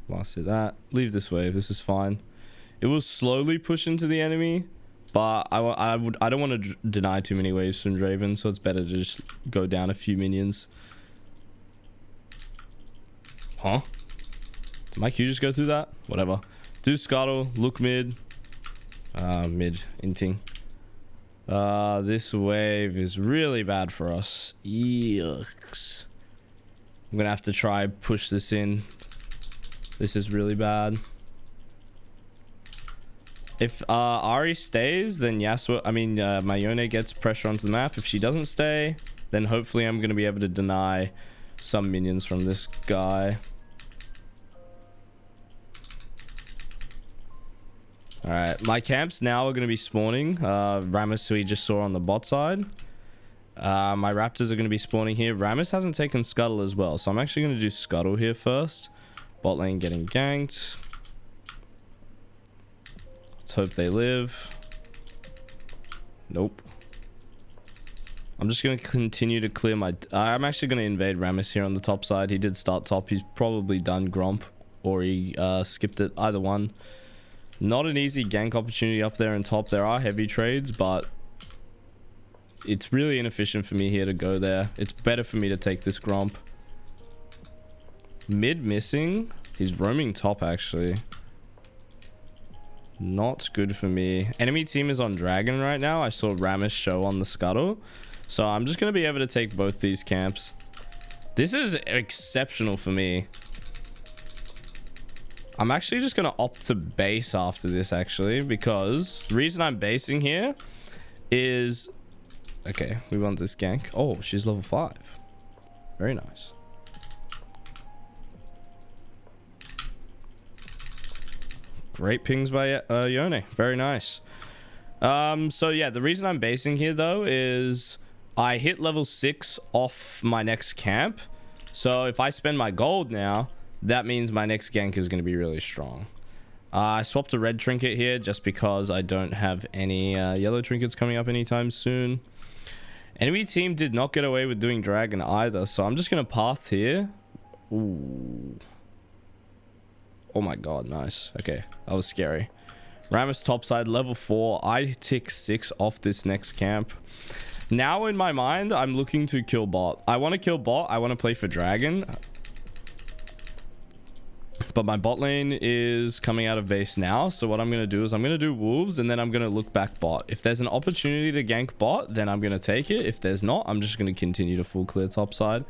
Lasted that. Leave this wave. This is fine. It will slowly push into the enemy, but I don't want to deny too many waves from Draven, so it's better to just go down a few minions. Huh? Did my Q just go through that? Whatever. Do scuttle. Look mid. Mid. Inting. This wave is really bad for us. Yucks. I'm gonna have to try push this in. This is really bad. If Ahri stays, then my Yone gets pressure onto the map. If she doesn't stay, then hopefully I'm gonna be able to deny some minions from this guy. Alright, my camps now are going to be spawning. Rammus, who we just saw on the bot side. My Raptors are going to be spawning here. Rammus hasn't taken Scuttle as well, so I'm actually going to do Scuttle here first. Bot lane getting ganked. Let's hope they live. Nope. I'm just going to continue to clear my... I'm actually going to invade Rammus here on the top side. He did start top. He's probably done Gromp, or he skipped it. Either one. Not an easy gank opportunity up there in top. There are heavy trades, but it's really inefficient for me here to go there. It's better for me to take this Gromp. Mid missing. He's roaming top, actually. Not good for me. Enemy team is on Dragon right now. I saw Rammus show on the Scuttle. So I'm just going to be able to take both these camps. This is exceptional for me. I'm actually just going to opt to base after this, actually, because the reason I'm basing here is... Okay, we want this gank. Oh, she's level 5. Very nice. Great pings by Yone. Very nice. So yeah, the reason I'm basing here, though, is I hit level 6 off my next camp. So if I spend my gold now... that means my next gank is going to be really strong. I swapped a red trinket here just because I don't have any yellow trinkets coming up anytime soon. Enemy team did not get away with doing dragon either, so I'm just going to path here. Ooh. Oh my god, nice. Okay, that was scary. Rammus topside, level 4. I tick 6 off this next camp. Now in my mind, I'm looking to kill bot. I want to kill bot. I want to play for dragon. But my bot lane is coming out of base now. So what I'm going to do is I'm going to do wolves and then I'm going to look back bot. If there's an opportunity to gank bot, then I'm going to take it. If there's not, I'm just going to continue to full clear topside.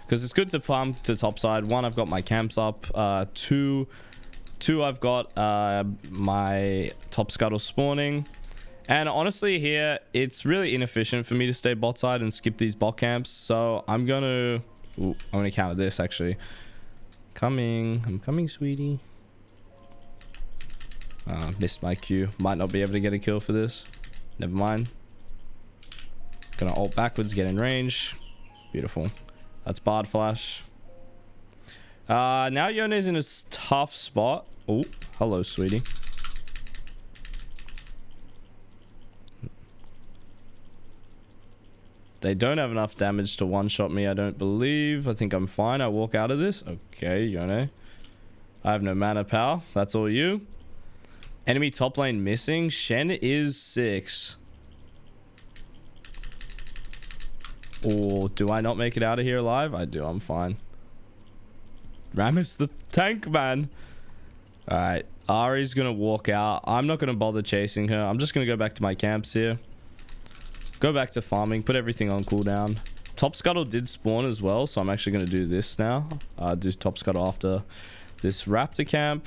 Because it's good to farm to topside. 1, I've got my camps up. 2, I've got my top scuttle spawning. And honestly here, it's really inefficient for me to stay bot side and skip these bot camps. So I'm going to counter this actually. I'm coming, sweetie. Missed my Q. Might not be able to get a kill for this. Never mind. Gonna ult backwards, get in range. Beautiful. That's Bard Flash. Now Yone's in a tough spot. Oh, hello, sweetie. They don't have enough damage to one-shot me, I don't believe. I think I'm fine. I walk out of this. Okay, Yone. I have no mana, pal. That's all you. Enemy top lane missing. Shen is 6. Or do I not make it out of here alive? I do. I'm fine. Rammus the tank, man. Alright. Ahri's going to walk out. I'm not going to bother chasing her. I'm just going to go back to my camps here. Go back to farming. Put everything on cooldown. Top Scuttle did spawn as well, so I'm actually going to do this now. Do Top Scuttle after this Raptor camp.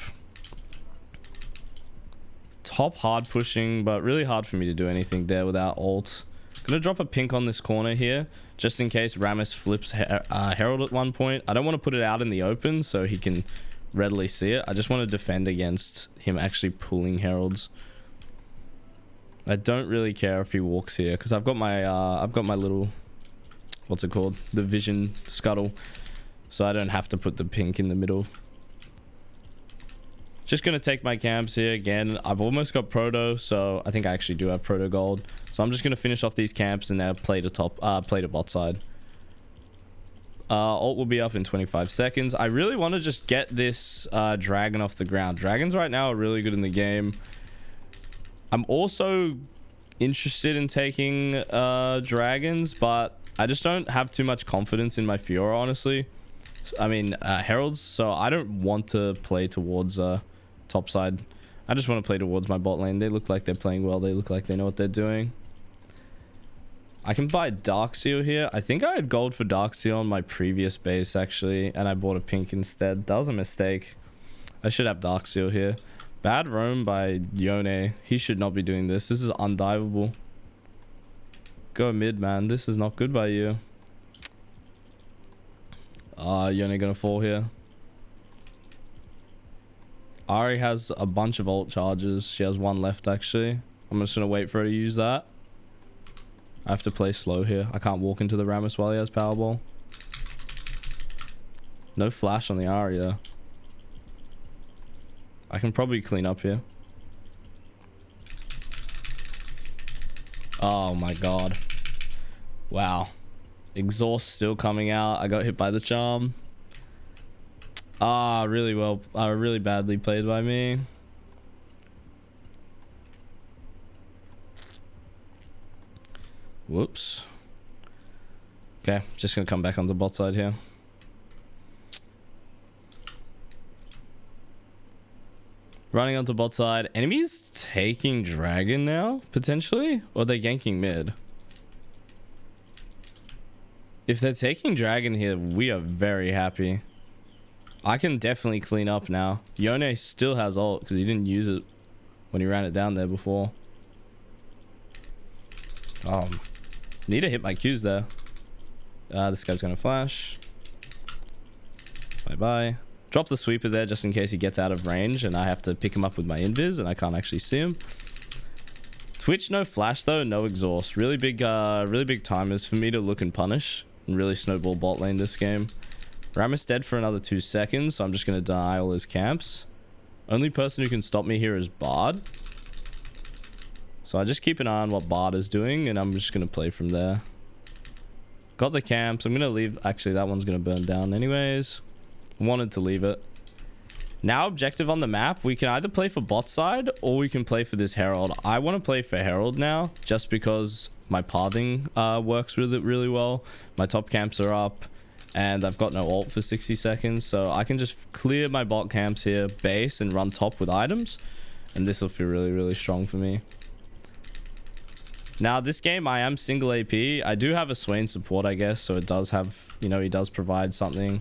Top hard pushing, but really hard for me to do anything there without ult. Gonna drop a pink on this corner here, just in case Rammus flips Herald at one point. I don't want to put it out in the open so he can readily see it. I just want to defend against him actually pulling Heralds. I don't really care if he walks here because I've got my little, what's it called? The vision scuttle. So I don't have to put the pink in the middle. Just going to take my camps here again. I've almost got proto, so I think I actually do have proto gold. So I'm just going to finish off these camps and now play to bot side. Ult will be up in 25 seconds. I really want to just get this dragon off the ground. Dragons right now are really good in the game. I'm also interested in taking dragons, but I just don't have too much confidence in my Fiora, honestly. I mean, heralds, so I don't want to play towards top side. I just want to play towards my bot lane. They look like they're playing well. They look like they know what they're doing. I can buy Dark Seal here. I think I had gold for Dark Seal on my previous base, actually, and I bought a pink instead. That was a mistake. I should have Dark Seal here. Bad roam by Yone. He should not be doing this. This is undivable. Go mid, man. This is not good by you. Yone gonna fall here. Ari has a bunch of ult charges. She has one left, actually. I'm just gonna wait for her to use that. I have to play slow here. I can't walk into the Rammus while he has Powerball. No flash on the Ari, though. I can probably clean up here. Oh my god. Wow. Exhaust still coming out. I got hit by the charm. Really badly played by me. Whoops. Okay, just gonna come back on the bot side here. Running onto bot side. Enemies taking dragon now, potentially? Or are they ganking mid? If they're taking dragon here, we are very happy. I can definitely clean up now. Yone still has ult because he didn't use it when he ran it down there before. Need to hit my Qs there. This guy's gonna flash. Bye bye. Drop the sweeper there just in case he gets out of range and I have to pick him up with my invis and I can't actually see him. Twitch no flash though, no exhaust. Really big timers for me to look and punish and really snowball bot lane this game. Rammus dead for another 2 seconds, so I'm just gonna deny all his camps. Only person who can stop me here is Bard. So I just keep an eye on what Bard is doing and I'm just gonna play from there. Got the camps. I'm gonna leave. Actually, that one's gonna burn down anyways. Wanted to leave it. Now objective on the map, we can either play for bot side or we can play for this herald. I want to play for herald now just because my pathing works with it really well. My top camps are up and I've got no ult for 60 seconds, so I can just clear my bot camps here, base, and run top with items, and this will feel really strong for me. Now this game I am single AP. I do have a Swain support, I guess, so it does have, you know, he does provide something.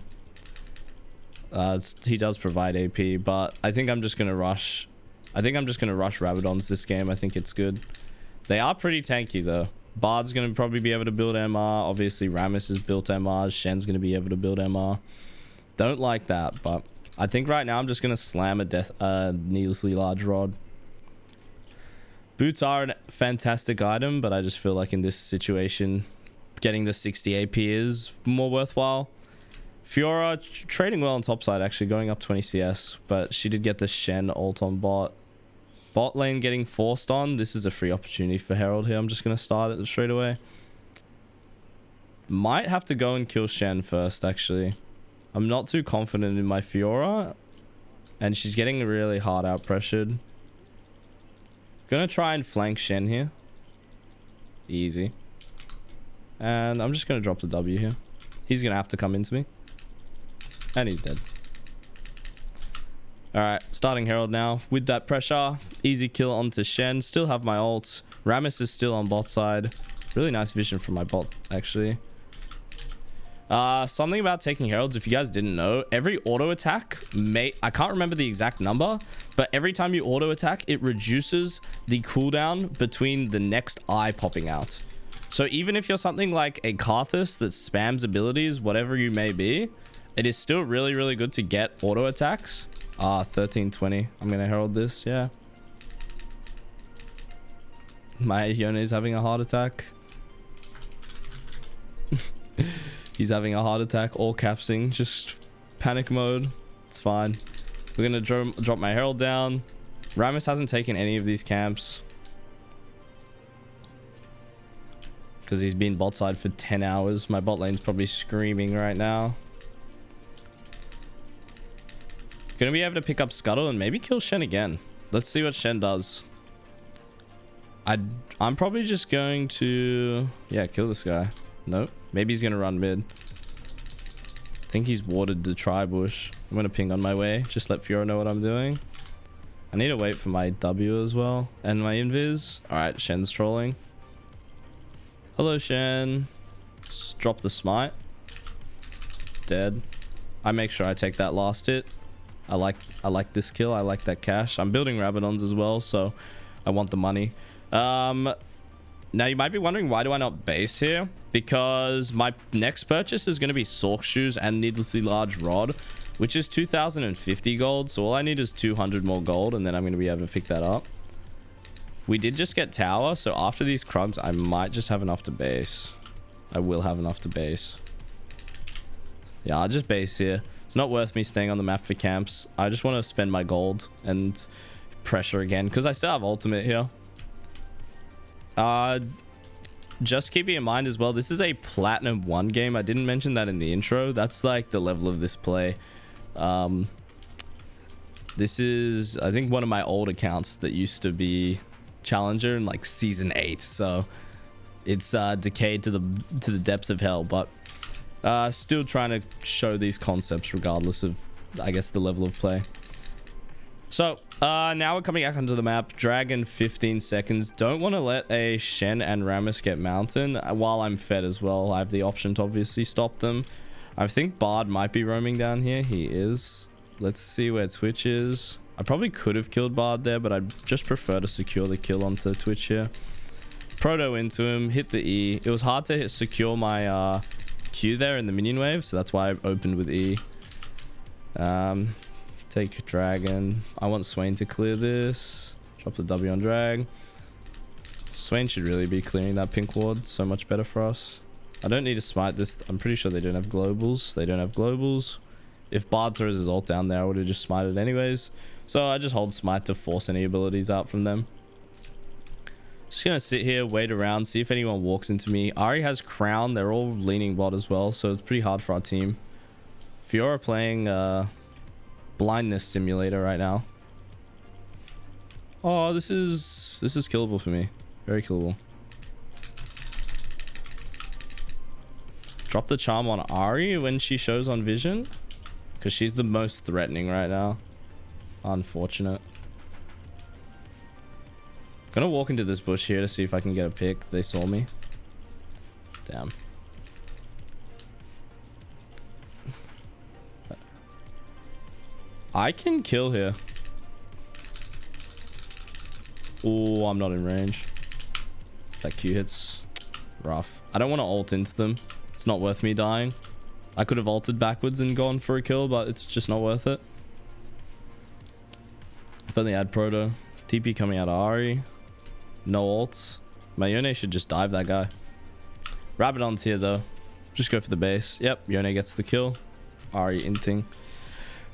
He does provide AP, but I think I'm just gonna rush. I think I'm just gonna rush Rabadons this game. I think it's good. They are pretty tanky though. Bard's gonna probably be able to build MR. Obviously Rammus has built MR. Shen's gonna be able to build MR. Don't like that, but I think right now I'm just gonna slam a needlessly large rod. Boots are a fantastic item, but I just feel like in this situation, getting the 60 AP is more worthwhile. Fiora trading well on top side, actually going up 20 CS, but she did get the Shen ult on bot. Bot lane getting forced on. This is a free opportunity for Herald here. I'm just going to start it straight away. Might have to go and kill Shen first, actually. I'm not too confident in my Fiora, and she's getting really hard out pressured. Gonna try and flank Shen here. Easy. And I'm just gonna drop the W here. He's gonna have to come into me. And he's dead. Alright, starting Herald now. With that pressure, easy kill onto Shen. Still have my ult. Rammus is still on bot side. Really nice vision from my bot, actually. Something about taking heralds, if you guys didn't know, every auto attack I can't remember the exact number, but every time you auto attack, it reduces the cooldown between the next eye popping out. So even if you're something like a Karthus that spams abilities, whatever you may be, it is still really good to get auto attacks. 1320. I'm gonna herald this. Yeah. My Yone's having a heart attack. He's having a heart attack. All capsing. Just panic mode. It's fine. We're gonna drop my herald down. Rammus hasn't taken any of these camps because he's been bot side for 10 hours. My bot lane's probably screaming right now. Gonna be able to pick up Scuttle and maybe kill Shen again. Let's see what Shen does. I'm probably just going to, yeah, kill this guy. Nope. Maybe he's gonna run mid. I think he's warded the tri-bush. I'm gonna ping on my way. Just let Fiora know what I'm doing. I need to wait for my W as well. And my invis. Alright, Shen's trolling. Hello, Shen. Just drop the smite. Dead. I make sure I take that last hit. I like this kill. I like that cash. I'm building Rabadons as well, so I want the money. Now you might be wondering, why do I not base here? Because my next purchase is going to be Sork Shoes and Needlessly Large Rod, which is 2,050 gold. So all I need is 200 more gold, and then I'm going to be able to pick that up. We did just get tower, so after these Krugs, I might just have enough to base. I will have enough to base. Yeah, I'll just base here. It's not worth me staying on the map for camps. I just want to spend my gold and pressure again, because I still have ultimate here. Just keeping in mind as well, this is a Platinum 1 game. I didn't mention that in the intro. That's like the level of this play. This is, I think, one of my old accounts that used to be Challenger in like Season 8. So it's decayed to the depths of hell, but still trying to show these concepts regardless of, I guess, the level of play. So now we're coming back onto the map. Dragon 15 seconds. Don't want to let a Shen and Rammus get mountain while I'm fed as well. I have the option to obviously stop them. I think Bard might be roaming down here. He is. Let's see where Twitch is. I probably could have killed Bard there, but I'd just prefer to secure the kill onto Twitch here. Proto into him. Hit the E. It was hard to secure my Q there in the minion wave, so that's why I opened with E. Take Dragon. I want Swain to clear this. Drop the W on Drag. Swain should really be clearing that pink ward. So much better for us. I don't need to smite this. I'm pretty sure they don't have globals. They don't have globals. If Bard throws his ult down there, I would have just smited anyways. So I just hold smite to force any abilities out from them. Just gonna sit here, wait around, see if anyone walks into me. Ahri has Crown. They're all leaning bot as well, so it's pretty hard for our team. Fiora playing Blindness Simulator right now. Oh, this is killable for me. Very killable. Drop the charm on Ahri when she shows on vision, because she's the most threatening right now. Unfortunate. Gonna walk into this bush here to see if I can get a pick. They saw me. Damn. I can kill here. Oh, I'm not in range. That Q hits rough. I don't want to ult into them. It's not worth me dying. I could have ulted backwards and gone for a kill, but it's just not worth it. If only I had Proto. TP coming out of Ahri. No ults. My Yone should just dive that guy. Rabadon's here though. Just go for the base. Yep, Yone gets the kill. Ahri inting.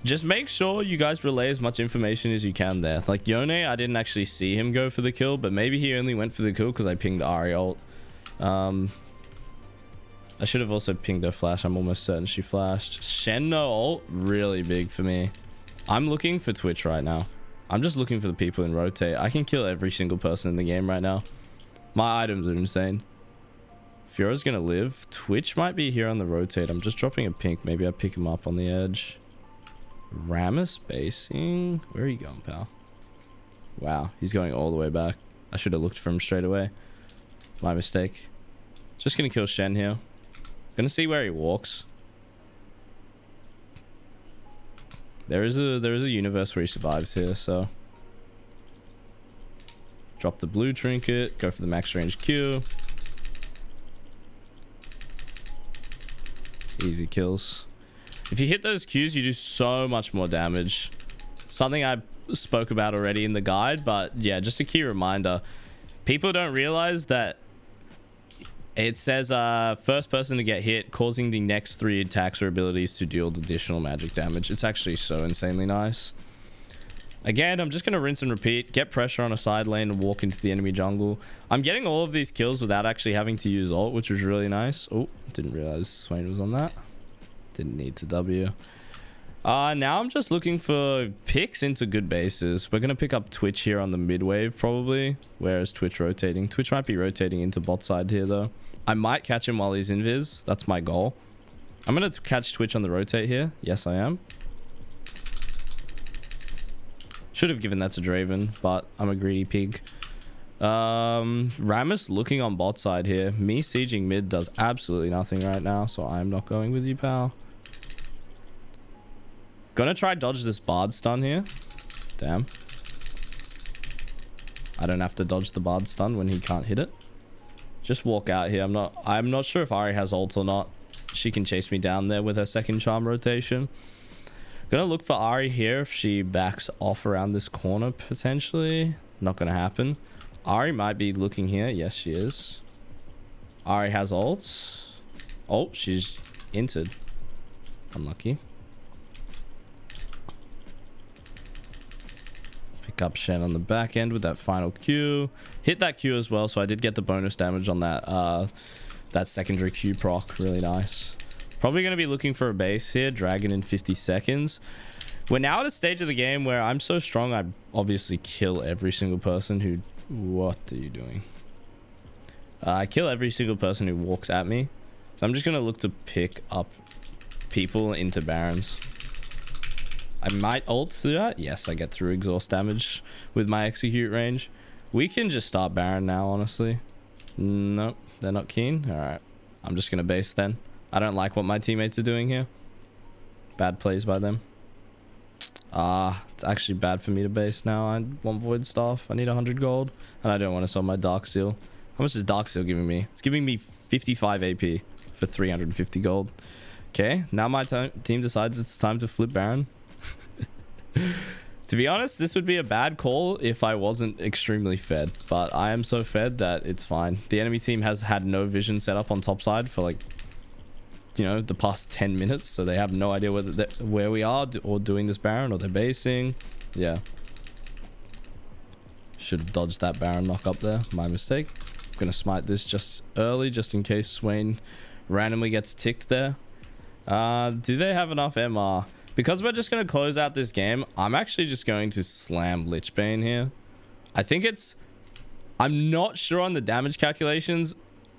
Just make sure you guys relay as much information as you can there. Like Yone, I didn't actually see him go for the kill, but maybe he only went for the kill because I pinged Ahri ult. I should have also pinged her flash. I'm almost certain she flashed. Shen no ult, really big for me. I'm looking for Twitch right now. I'm just looking for the people in rotate. I can kill every single person in the game right now. My items are insane. Fiora's gonna live. Twitch might be here on the rotate. I'm just dropping a pink. Maybe I pick him up on the edge. Rammus basing. Where are you going, pal? Wow, he's going all the way back. I should have looked for him straight away. My mistake. Just gonna kill Shen here. Gonna see where he walks. There is a universe where he survives here, so drop the blue trinket, go for the max range Q. Easy kills. If you hit those Qs, you do so much more damage. Something I spoke about already in the guide, but yeah, just a key reminder. People don't realize that it says first person to get hit, causing the next 3 attacks or abilities to deal additional magic damage. It's actually so insanely nice. Again, I'm just going to rinse and repeat, get pressure on a side lane and walk into the enemy jungle. I'm getting all of these kills without actually having to use ult, which was really nice. Oh, didn't realize Swain was on that. Didn't need to W. Now I'm just looking for picks into good bases. We're going to pick up Twitch here on the mid wave probably. Where is Twitch rotating? Twitch might be rotating into bot side here though. I might catch him while he's invis. That's my goal. I'm going to catch Twitch on the rotate here. Yes, I am. Should have given that to Draven, but I'm a greedy pig. Rammus looking on bot side here. Me sieging mid does absolutely nothing right now, so I'm not going with you, pal. Gonna try dodge this bard stun here. Damn. I don't have to dodge the bard stun when he can't hit it. Just walk out here. I'm not sure if Ahri has ult or not. She can chase me down there with her second charm rotation. Gonna look for Ahri here if she backs off around this corner potentially. Not gonna happen. Ahri might be looking here. Yes, she is. Ahri has ults. Oh, she's entered. Unlucky. Pick up Shen on the back end with that final Q. Hit that Q as well, so I did get the bonus damage on that that secondary Q proc. Really nice. Probably going to be looking for a base here. Dragon in 50 seconds. We're now at a stage of the game where I'm so strong, I obviously kill every single person who... What are you doing? I kill every single person who walks at me. So I'm just going to look to pick up people into Barons. I might ult through that. Yes, I get through exhaust damage with my execute range. We can just start Baron now, honestly. Nope, they're not keen. All right, I'm just going to base then. I don't like what my teammates are doing here. Bad plays by them. It's actually bad for me to base now. I want Void Staff. I need 100 gold. And I don't want to sell my Dark Seal. How much is Dark Seal giving me? It's giving me 55 AP for 350 gold. Okay, now my team decides it's time to flip Baron. To be honest, this would be a bad call if I wasn't extremely fed. But I am so fed that it's fine. The enemy team has had no vision set up on top side for like... you know, the past 10 minutes, so they have no idea where we are or doing this Baron or they're basing. Yeah, should have dodged that Baron knock up there. My mistake. I'm gonna smite this just early just in case Swain randomly gets ticked there. Do they have enough MR? Because we're just gonna close out this game, I'm actually just going to slam Lichbane here. I think it's... I'm not sure on the damage calculations.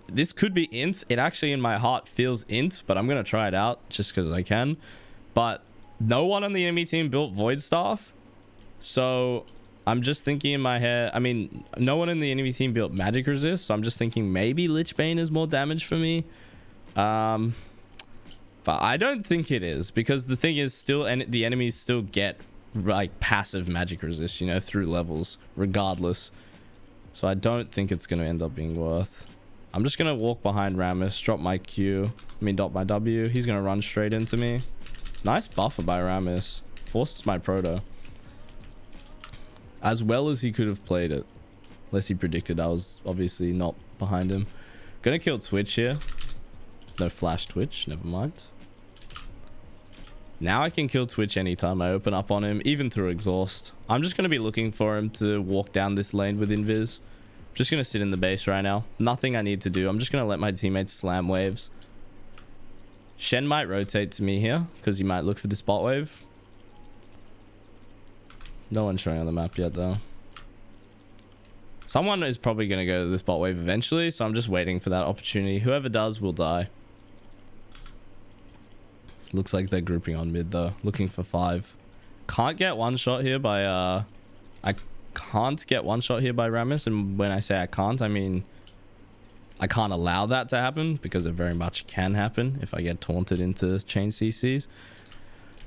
This could be int. It actually in my heart feels int, but I'm going to try it out just because I can. But no one on the enemy team built Void Staff. So I'm just thinking in my head, I mean, no one in the enemy team built Magic Resist. So I'm just thinking maybe Lichbane is more damage for me. But I don't think it is, because the thing is still, and the enemies still get like passive Magic Resist, you know, through levels regardless. So I don't think it's going to end up being worth. I'm just going to walk behind Rammus, drop my Q, dot my W. He's going to run straight into me. Nice buffer by Rammus. Forces my Proto. As well as he could have played it. Unless he predicted I was obviously not behind him. Going to kill Twitch here. No flash Twitch, never mind. Now I can kill Twitch anytime I open up on him, even through exhaust. I'm just going to be looking for him to walk down this lane with invis. Just going to sit in the base right now. Nothing I need to do. I'm just going to let my teammates slam waves. Shen might rotate to me here because he might look for this bot wave. No one's showing on the map yet though. Someone is probably going to go to this bot wave eventually, so I'm just waiting for that opportunity. Whoever does will die. Looks like they're grouping on mid though. Looking for 5. Can't get one shot here by... I can't get one shot here by Rammus, and when I say I can't, I mean I can't allow that to happen, because it very much can happen if I get taunted into chain CCs.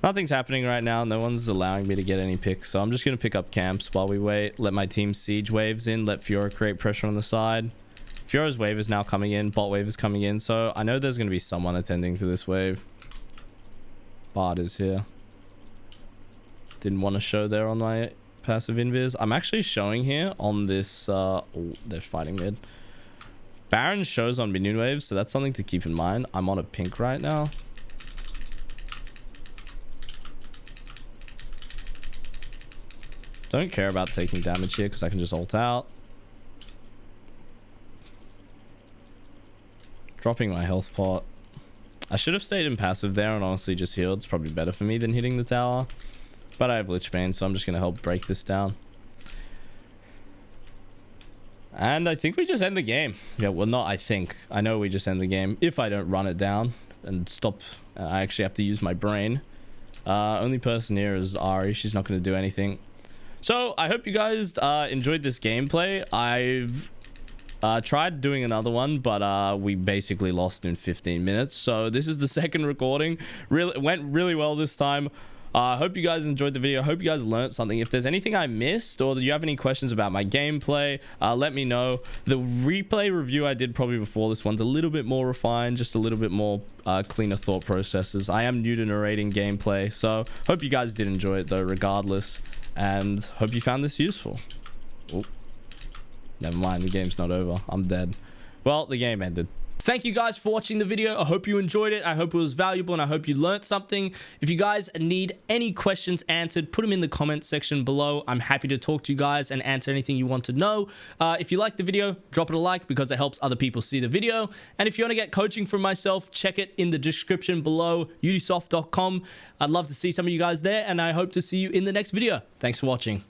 Nothing's happening right now. No one's allowing me to get any picks, so I'm just going to pick up camps while we wait. Let my team siege waves in. Let Fiora create pressure on the side. Fiora's wave is now coming in. Bot wave is coming in, so I know there's going to be someone attending to this wave. Bard is here. Didn't want to show there on my passive invis. I'm actually showing here on this oh, they're fighting mid. Baron shows on minion waves, so that's something to keep in mind. I'm on a pink right now. Don't care about taking damage here because I can just ult out. Dropping my health pot. I should have stayed in passive there and honestly just healed. It's probably better for me than hitting the tower. But I have Lich Bane, so I'm just going to help break this down. And I think we just end the game. Yeah, well, not I think. I know we just end the game if I don't run it down and stop. I actually have to use my brain. Only person here is Ari. She's not going to do anything. So I hope you guys enjoyed this gameplay. I've tried doing another one, but we basically lost in 15 minutes. So this is the second recording. Really went really well this time. Hope you guys enjoyed the video. Hope you guys learned something. If there's anything I missed or you have any questions about my gameplay, let me know. The replay review I did probably before this one's a little bit more refined, just a little bit more cleaner thought processes. I am new to narrating gameplay, so hope you guys did enjoy it though, regardless, and hope you found this useful. Oh, never mind, the game's not over. I'm dead. Well, the game ended. Thank you guys for watching the video. I hope you enjoyed it. I hope it was valuable and I hope you learned something. If you guys need any questions answered, put them in the comment section below. I'm happy to talk to you guys and answer anything you want to know. If you liked the video, drop it a like because it helps other people see the video. And if you want to get coaching from myself, check it in the description below, udysof.com. I'd love to see some of you guys there and I hope to see you in the next video. Thanks for watching.